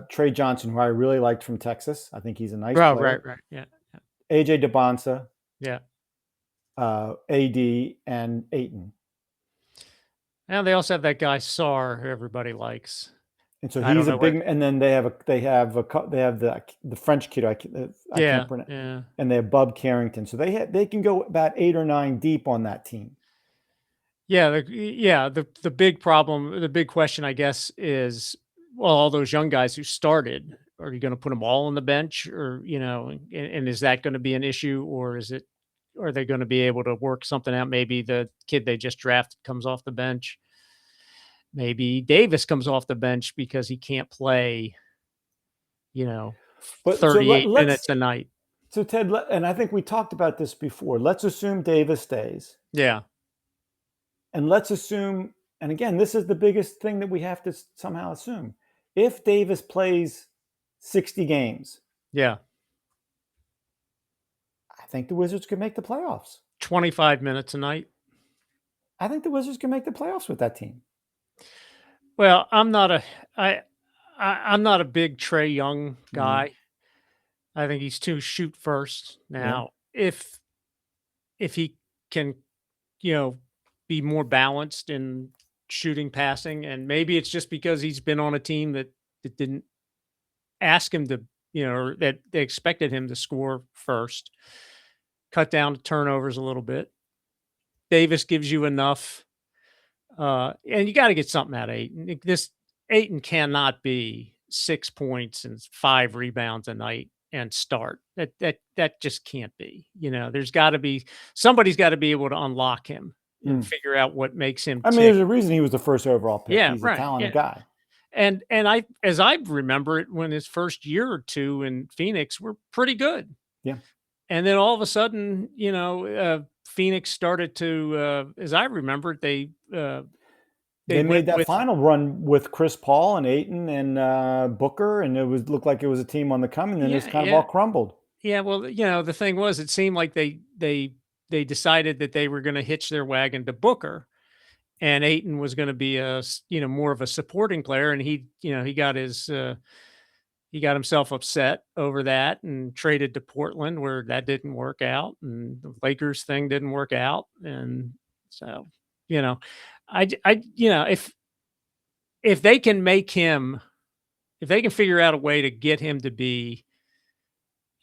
Trey Johnson, who I really liked from Texas. I think he's a nice Oh, player. right. Yeah. AJ DeBonsa, Yeah. AD, and Ayton. And they also have that guy Sar, who everybody likes. And so I he's don't a know big. what. And then they have the French kid. I can't pronounce. Yeah. And they have Bub Carrington. So they can go about 8 or 9 deep on that team. Yeah, the big problem, the big question, I guess, is well, all those young guys who started, are you going to put them all on the bench, or and is that going to be an issue, or are they going to be able to work something out? Maybe the kid they just drafted comes off the bench. Maybe Davis comes off the bench because he can't play, But so 38 let's. minutes a night. So Ted, and I think we talked about this before. Let's assume Davis stays, Yeah, and let's assume. And again, this is the biggest thing that we have to somehow assume. If Davis plays 60 games, yeah, I think the Wizards could make the playoffs. 25 minutes a night. I think the Wizards can make the playoffs with that team. Well, I'm not a big Trae Young guy. I think he's too shoot first. Now, if he can, be more balanced in shooting, passing, and maybe it's just because he's been on a team that didn't ask him to, or that they expected him to score first, cut down the turnovers a little bit. Davis gives you enough, and you got to get something out of Ayton. Ayton cannot be 6 points and 5 rebounds a night and start. That just can't be. There's got to be somebody's got to be able to unlock him and figure out what makes him I mean, tick. there's a reason he was the first overall pick. Yeah, He's right. a talented Yeah. guy. And as I remember it, when his first year or two in Phoenix were pretty good. Yeah. And then all of a sudden, Phoenix started to, as I remember it, they They went made that with final run with Chris Paul and Ayton and Booker, and looked like it was a team on the come, and then it's kind of all crumbled. Yeah, well, the thing was, it seemed like they decided that they were going to hitch their wagon to Booker, and Ayton was going to be more of a supporting player, and he got himself upset over that and traded to Portland, where that didn't work out, and the Lakers thing didn't work out, and so if they can make him, if they can figure out a way to get him to be,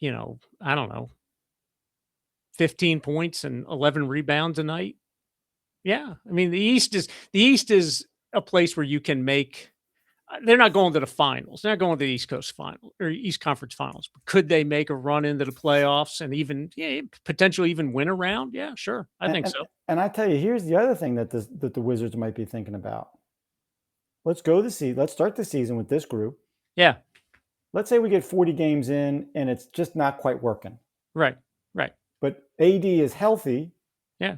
I don't know, 15 points and 11 rebounds a night. Yeah. I mean, the East is a place where you can make, they're not going to the finals. They're not going to the East Coast final or East Conference finals. But could they make a run into the playoffs and even, potentially even win a round? Yeah, sure. I think so. And I tell you, here's the other thing that the Wizards might be thinking about. Let's start the season with this group. Yeah. let's say we get 40 games in and it's just not quite working. Right. Right. But AD is healthy. Yeah.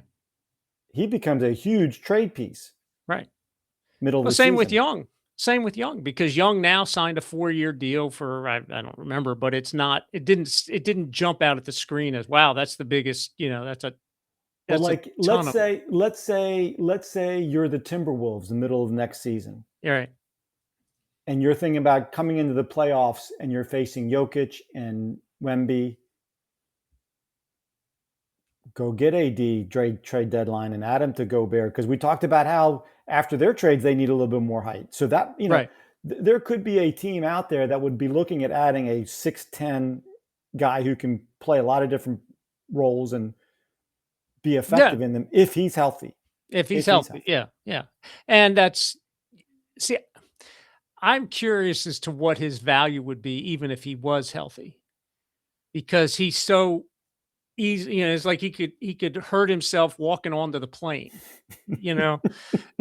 He becomes a huge trade piece. Right. Middle of Well, the same season. with Young. Same with Young, because Young now signed a 4-year deal for, I don't remember, but it didn't jump out at the screen as, wow, that's the biggest, that's a Well, ton like of money. let's say you're the Timberwolves in the middle of next season, Right. and you're thinking about coming into the playoffs, and you're facing Jokic and Wemby. Go get AD trade deadline and add him to Gobert, because we talked about how after their trades they need a little bit more height. So that Right. there could be a team out there that would be looking at adding a 6'10" guy who can play a lot of different roles and be effective in them if he's healthy. If he's healthy. Yeah. Yeah. And see, I'm curious as to what his value would be even if he was healthy, because he's so easy. It's like he could hurt himself walking onto the plane,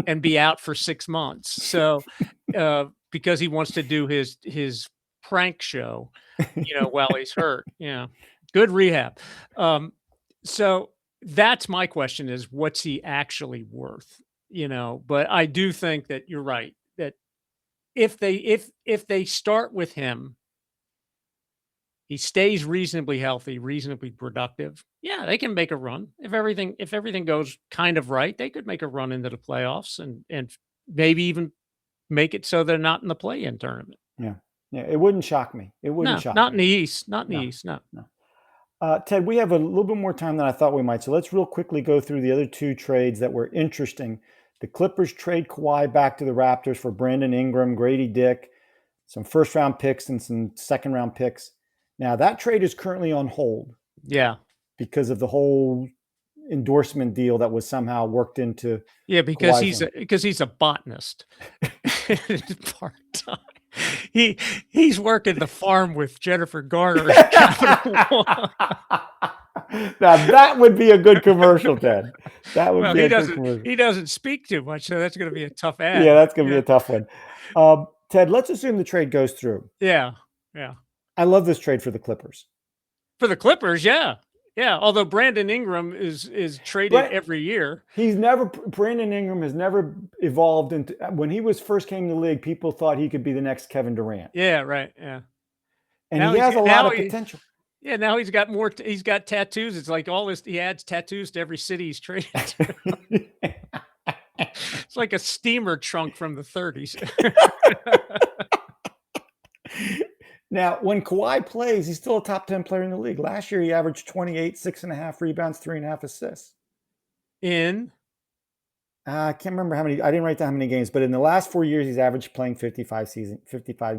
and be out for 6 months. So, because he wants to do his prank show, while he's hurt. Yeah. Good rehab. So that's my question, is what's he actually worth? But I do think that you're right, that if they start with him, he stays reasonably healthy, reasonably productive. Yeah, they can make a run. If everything goes kind of right, they could make a run into the playoffs and maybe even make it so they're not in the play-in tournament. Yeah. Yeah. It wouldn't shock me. It wouldn't shock not me. in the East. Not in the East. No. Ted, we have a little bit more time than I thought we might. So let's real quickly go through the other two trades that were interesting. The Clippers trade Kawhi back to the Raptors for Brandon Ingram, Grady Dick, some first-round picks, and some second-round picks. Now, that trade is currently on hold. Yeah. Because of the whole endorsement deal that was somehow worked into. Yeah, because he's a botanist. Part-time. He's working the farm with Jennifer Garner at Capital One. Now that would be a good commercial, Ted. That would be a good commercial. He doesn't speak too much, so that's going to be a tough ad. Yeah, that's going to be a tough one. Ted, let's assume the trade goes through. Yeah, yeah. I love this trade for the Clippers. For the Clippers, yeah. Yeah, although Brandon Ingram is traded every year. Brandon Ingram has never evolved into, when he first came to the league, people thought he could be the next Kevin Durant. Yeah, right, yeah. And now he has a lot of potential. Yeah, now he's got more. He's got tattoos. It's like he adds tattoos to every city he's traded to. It's like a steamer trunk from the 30s. Now, when Kawhi plays, he's still a top 10 player in the league. Last year, he averaged 28, 6.5 rebounds, 3.5 assists. I can't remember how many. I didn't write down how many games, but in the last 4 years, he's averaged playing 55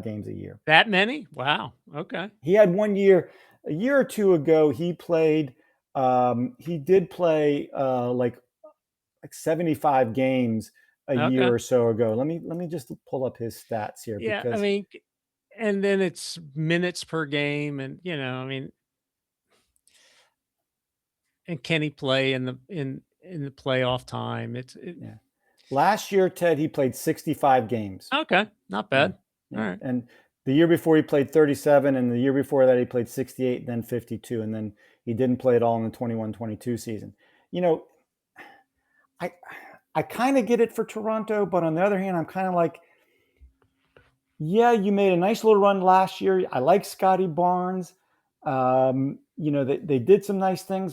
games a year. That many? Wow. Okay. He had 1 year, a year or two ago. He played. He did play like 75 games a year or so ago. Let me just pull up his stats here. Yeah, I mean. And then it's minutes per game, and and can he play in the playoff time? Yeah. Last year, Ted, he played 65 games. Okay, not bad. Yeah. All right. And the year before he played 37, and the year before that he played 68, and then 52, and then he didn't play at all in the 21-22 season. I kind of get it for Toronto, but on the other hand, I'm kind of like, yeah, you made a nice little run last year. I like Scotty Barnes. They did some nice things,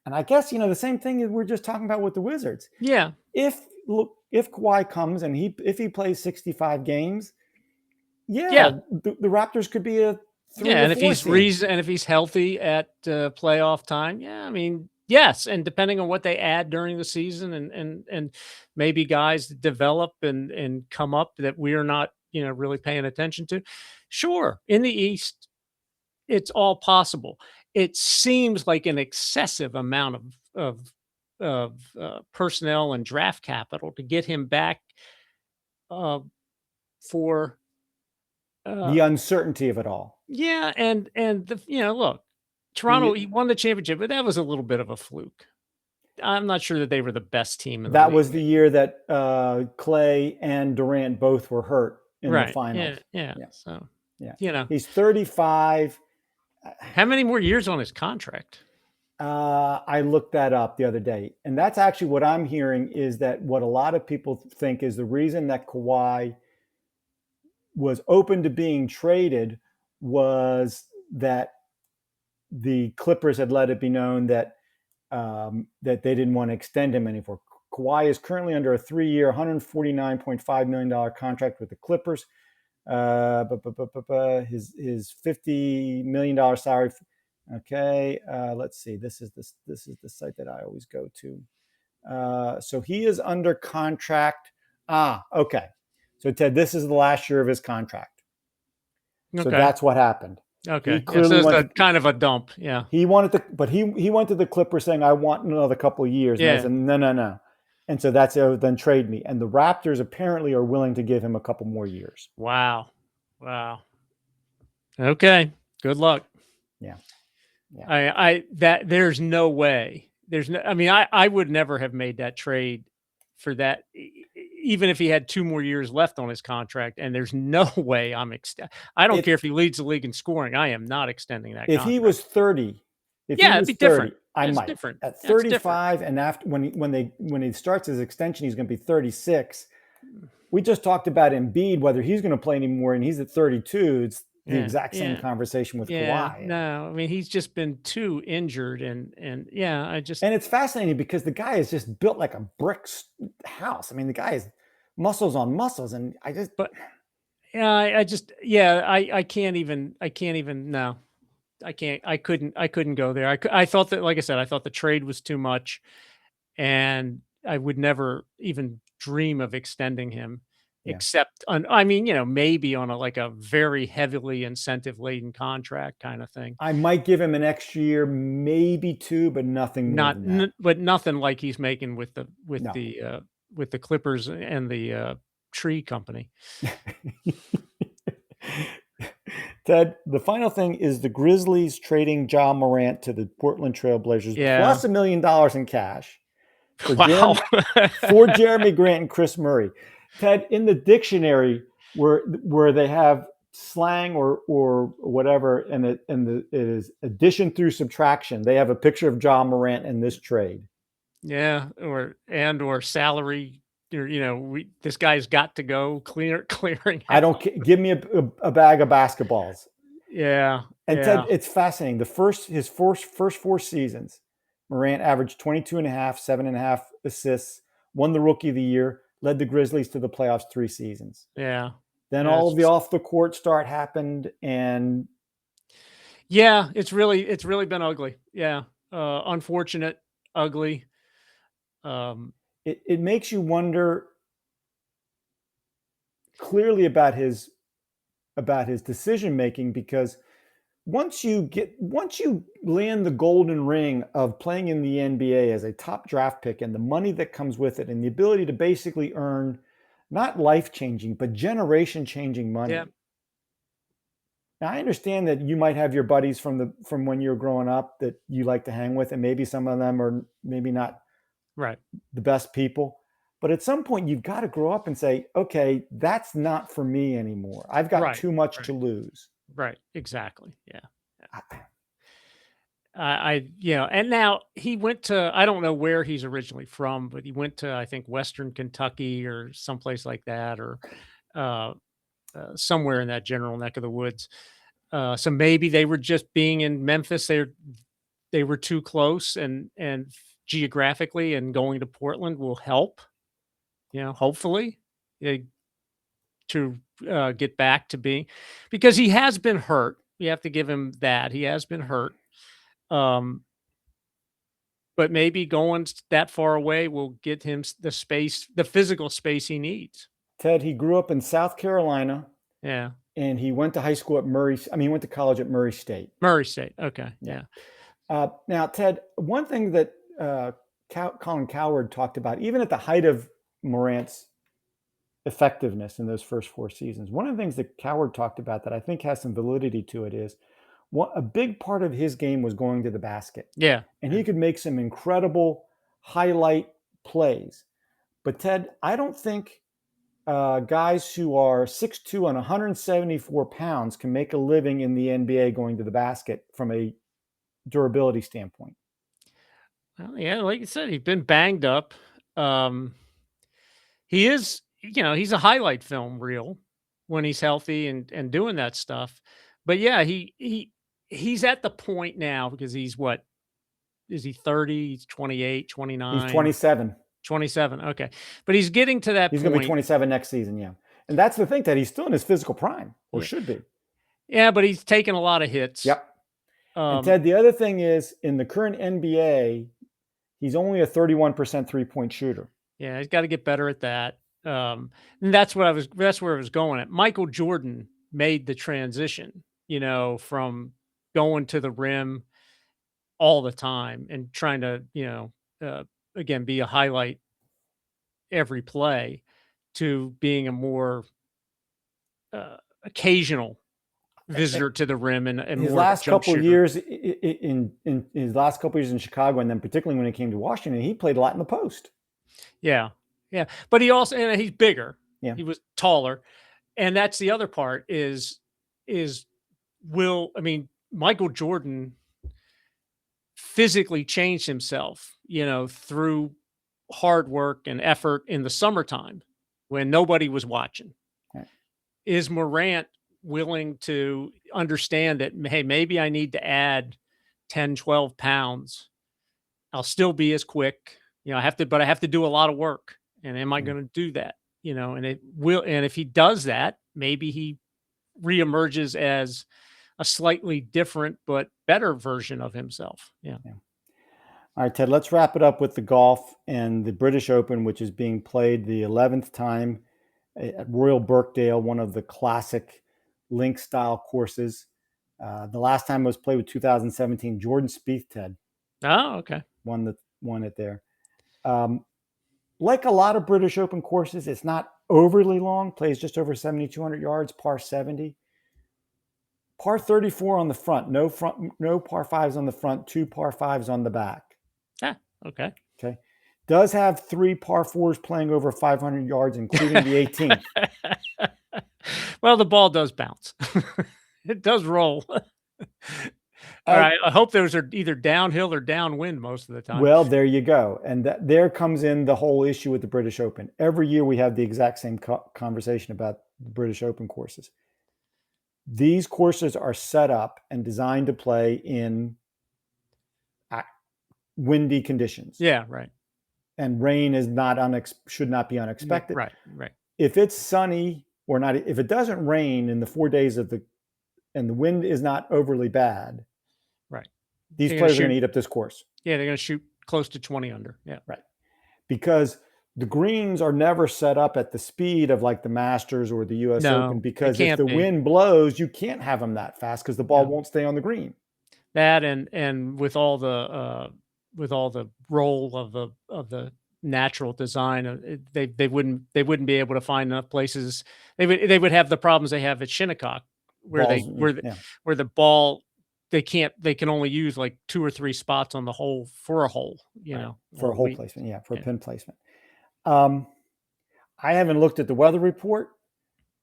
and I guess, the same thing that we're just talking about with the Wizards. Yeah. If Kawhi comes and if he plays 65 games, the Raptors could be a 3 and if he's and if he's healthy at playoff time, I mean, yes, and depending on what they add during the season, and maybe guys develop and come up that we are not, really paying attention to. Sure, in the East, it's all possible. It seems like an excessive amount of personnel and draft capital to get him back for the uncertainty of it all. Yeah, and look. Toronto, he won the championship, but that was a little bit of a fluke. I'm not sure that they were the best team in the league. That was the year that Clay and Durant both were hurt in the finals. Yeah. So Yeah. You know, He's 35. how many more years on his contract? I looked that up the other day, and that's actually what I'm hearing is that what a lot of people think is the reason that Kawhi was open to being traded was that the Clippers had let it be known that that they didn't want to extend him anymore. Kawhi is currently under a 3-year, $149.5 million contract with the Clippers. His $50 million salary. Okay, let's see. This is the site that I always go to. So he is under contract. Okay. So Ted, this is the last year of his contract. So Okay. that's what happened. Okay. He Yeah, so clearly it's went. kind of a dump. Yeah. He wanted to, but he went to the Clippers saying, "I want another couple of years." And I Yeah. said, "No." And so that's then trade me. And the Raptors apparently are willing to give him a couple more years. Wow. Wow. Okay. Good luck. Yeah. That there's no way. There's no. I mean, I would never have made that trade for that, even if he had 2 more years left on his contract. And there's no way I don't care if he leads the league in scoring. I am not extending that If he contract. was 30, if he Yeah, it'd was be 30, different. I It's might. different. At That's different. 35, and after when he starts his extension, he's going to be 36. We just talked about Embiid, whether he's going to play anymore, and he's at 32. It's the exact same conversation with Kawhi. No, I mean he's just been too injured, and and it's fascinating because the guy is just built like a brick house. I mean, the guy is muscles on muscles, and I can't even no. I couldn't go there. I thought that, like I said, I thought the trade was too much, and I would never even dream of extending him, except on, I mean, maybe on a very heavily incentive laden contract kind of thing. I might give him an extra year, maybe 2, but nothing more than that. But nothing like he's making with the Clippers and the tree company. Ted, the final thing is the Grizzlies trading Ja Morant to the Portland Trailblazers plus $1 million in cash for, for Jeremy Grant and Chris Murray. Ted, in the dictionary where they have slang or whatever, and it is addition through subtraction, they have a picture of Ja Morant in this trade. Yeah, or salary. This guy's got to go clearing. I don't give me a bag of basketballs. Yeah. And Ted, it's fascinating. His first 4 seasons, Morant averaged 22.5, 7.5 assists, won the Rookie of the Year, led the Grizzlies to the playoffs 3 seasons. Yeah. Then all of the off the court start happened, and it's really been ugly. Yeah, unfortunate, ugly. It makes you wonder clearly about his decision making, because once you land the golden ring of playing in the NBA as a top draft pick and the money that comes with it and the ability to basically earn not life-changing but generation-changing money. Yeah. Now, I understand that you might have your buddies from when you were growing up that you like to hang with, and maybe some of them are maybe not the best people. But at some point, you've got to grow up and say, okay, that's not for me anymore. I've got too much to lose. Right. Exactly. Yeah. And now he went to, I don't know where he's originally from, but he went to, I think, Western Kentucky or someplace like that, or somewhere in that general neck of the woods. So maybe they were just being in Memphis. They were too close, and geographically, and going to Portland will help, hopefully, to get back to being, because he has been hurt. You have to give him that. He has been hurt. But maybe going that far away will get him the physical space he needs. Ted, he grew up in South Carolina. Yeah. And he went to high school at he went to college at Murray State. Murray State. Okay. Yeah. Now, Ted, one thing that Colin Cowherd talked about, even at the height of Morant's effectiveness in those first 4 seasons, one of the things that Cowherd talked about that I think has some validity to it is a big part of his game was going to the basket. Yeah. And he could make some incredible highlight plays. But Ted, I don't think guys who are 6'2" and 174 pounds can make a living in the NBA going to the basket from a durability standpoint. Well, yeah, like you said, he's been banged up. Um, he is, he's a highlight film reel when he's healthy and doing that stuff. But yeah, he's at the point now because he's what is he 30? He's 28, He's 29, 27. 27. Okay. But he's getting to that He's point. going to be 27 next season, yeah. And that's the thing, that he's still in his physical prime, or should be. Yeah, but he's taken a lot of hits. Yep. And Ted, the other thing is, in the current NBA, he's only a 31% three-point shooter. Yeah, he's got to get better at that. And that's where I was going at. Michael Jordan made the transition, from going to the rim all the time and trying to, again, be a highlight every play, to being a more occasional visitor to the rim and his more last jump couple shooter. years in his last couple years in Chicago, and then particularly when he came to Washington, he played a lot in the post. Yeah. But he also, and he's bigger. Yeah. He was taller. And that's the other part is Michael Jordan physically changed himself, through hard work and effort in the summertime when nobody was watching. Right. Is Morant willing to understand that, hey, maybe I need to add 10, 12 pounds. I'll still be as quick. I have to do a lot of work. And am I going to do that? And it will. And if he does that, maybe he reemerges as a slightly different but better version of himself. Yeah. All right, Ted, let's wrap it up with the golf and the British Open, which is being played the 11th time at Royal Birkdale, one of the classic link-style courses. The last time it was played was 2017. Jordan Spieth, Ted. Oh, okay. Won it there. Like a lot of British Open courses, it's not overly long, plays just over 7,200 yards, par 70. Par 34 on the front, no par 5s on the front, 2 par 5s on the back. Okay. Does have 3 par 4s playing over 500 yards, including the 18th. Well, the ball does bounce. It does roll. All right. I hope those are either downhill or downwind most of the time. Well, there you go. And there comes in the whole issue with the British Open. Every year we have the exact same conversation about the British Open courses. These courses are set up and designed to play in windy conditions. Yeah, right. And rain should not be unexpected. Right. If it's sunny or not, if it doesn't rain in the 4 days and the wind is not overly bad, right, these players are going to eat up this course. Yeah, they're going to shoot close to 20 under. Yeah, right. Because the greens are never set up at the speed of like the Masters or the U.S. Open, because if the wind blows, you can't have them that fast because the ball won't stay on the green. That and with all the roll of the natural design, they wouldn't be able to find enough places. They would have the problems they have at Shinnecock, where the ball, they can only use like 2 or 3 spots on the hole for a hole, for a hole placement. For a pin placement. I haven't looked at the weather report,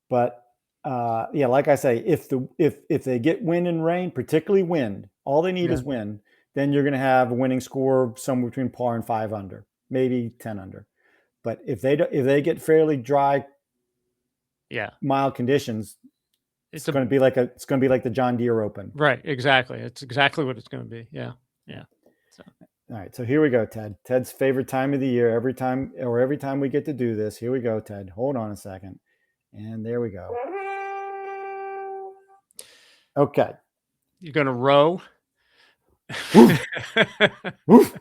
but like I say, if they get wind and rain, particularly wind, all they need is wind, then you're going to have a winning score somewhere between par and 5 under, maybe 10 under. But if they get fairly dry, mild conditions, it's going to be like the John Deere Open. Right. Exactly. It's exactly what it's going to be. Yeah. So. All right. So here we go, Ted. Ted's favorite time of the year. Every time we get to do this. Here we go, Ted. Hold on a second. And there we go. Okay. You're going to row. Woof.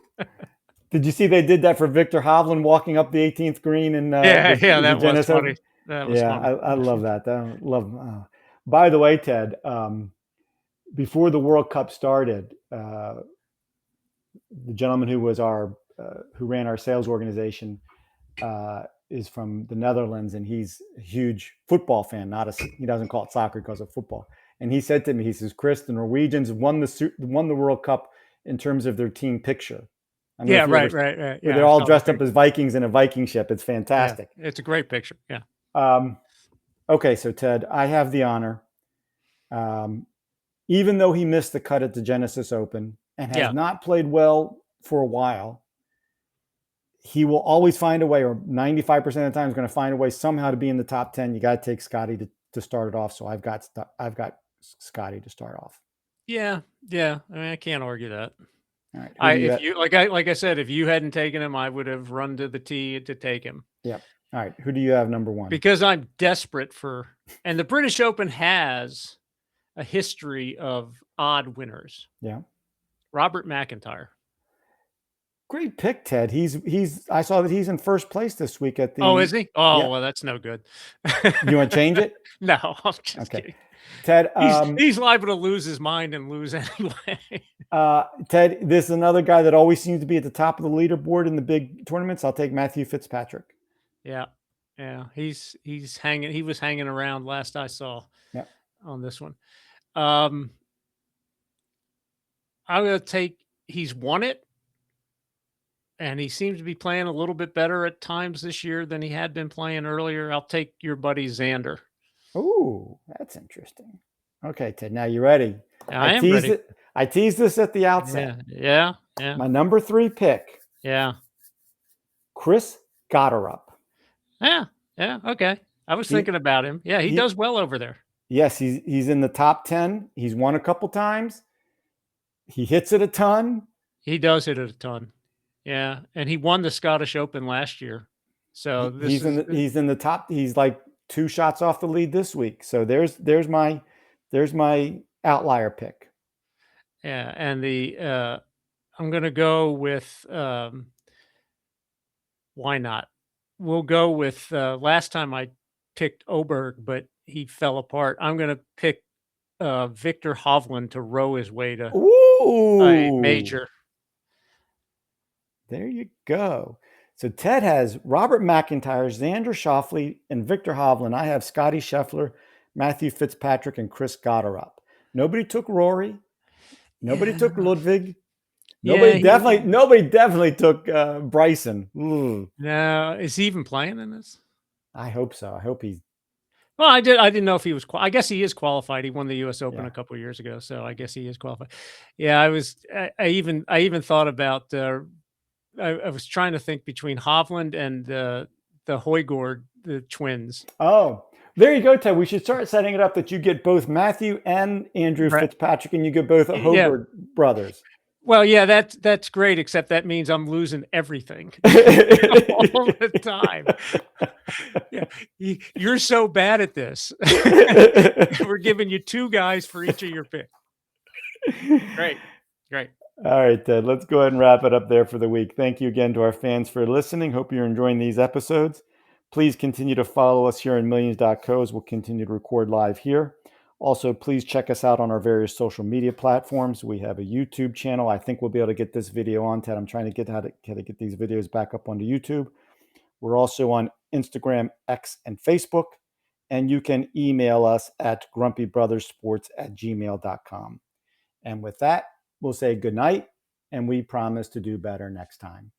Did you see they did that for Victor Hovland walking up the 18th green? And that was funny. That was funny. I love that. By the way, Ted, before the World Cup started, the gentleman who was who ran our sales organization is from the Netherlands, and he's a huge football fan. He doesn't call it soccer, he calls it football. And he said to me, he says, "Chris, the Norwegians won the World Cup in terms of their team picture." Right. Where they're all dressed up as Vikings in a Viking ship. It's fantastic. Yeah, it's a great picture. Yeah. Okay, so Ted, I have the honor. Even though he missed the cut at the Genesis Open and has Yeah. not played well for a while, he will always find a way, or 95% of the time, is going to find a way somehow to be in the top 10. You got to take Scotty to start it off. So I've got Scotty to start off. Yeah. Yeah. I mean, I can't argue that. All right. Who do you If have? you like I said, if you hadn't taken him, I would have run to the tee to take him. Yeah. All right. Who do you have number one? Because I'm desperate for, and the British Open has a history of odd winners. Yeah. Robert McIntyre. Great pick, Ted. I saw that he's in first place this week at the. Oh, is he? Oh, yeah. well, that's no good. You want to change it? No, I'm just kidding. Ted, he's liable to lose his mind and lose anyway. Ted, this is another guy that always seems to be at the top of the leaderboard in the big tournaments. I'll take Matthew Fitzpatrick. Yeah. Yeah. He's hanging. He was hanging around last I saw on this one. I'm going to take, he's won it. And he seems to be playing a little bit better at times this year than he had been playing earlier. I'll take your buddy Xander. Ooh, that's interesting. Okay, Ted, now you ready? I am ready. I teased this at the outset. Yeah. My number 3 pick. Yeah. Chris Gotterup. Yeah. Okay. I was thinking about him. Yeah, he does well over there. Yes, he's in the top 10. He's won a couple times. He hits it a ton. He does hit it a ton. Yeah, and he won the Scottish Open last year. So he's in the top. He's like 2 shots off the lead this week. So there's my outlier pick. Yeah, and I'm going to go with why not? We'll go with last time I picked Oberg, but he fell apart. I'm going to pick Victor Hovland to row his way to a major. There you go. So Ted has Robert McIntyre, Xander Schauffele, and Victor Hovland. I have Scotty Scheffler, Matthew Fitzpatrick, and Chris Gotterup. Nobody took Rory. Nobody took Ludwig. Nobody definitely took Bryson. Ooh. No, is he even playing in this? I hope so. I hope he's. Well, I didn't know if he was. I guess he is qualified. He won the U.S. Open a couple of years ago, so I guess he is qualified. Yeah, I even thought about. I was trying to think between Hovland and the Højgaard, the twins. Oh, there you go, Ted. We should start setting it up that you get both Matthew and Andrew Fitzpatrick, and you get both Højgaard brothers. Well, yeah, that's great, except that means I'm losing everything all the time. Yeah, you're so bad at this. We're giving you 2 guys for each of your picks. Great. All right, Ted, let's go ahead and wrap it up there for the week. Thank you again to our fans for listening. Hope you're enjoying these episodes. Please continue to follow us here on Millions.co as we'll continue to record live here. Also, please check us out on our various social media platforms. We have a YouTube channel. I think we'll be able to get this video on, Ted. I'm trying to get how to get these videos back up onto YouTube. We're also on Instagram, X, and Facebook. And you can email us at grumpybrothersports@gmail.com. And with that, we'll say good night, and we promise to do better next time.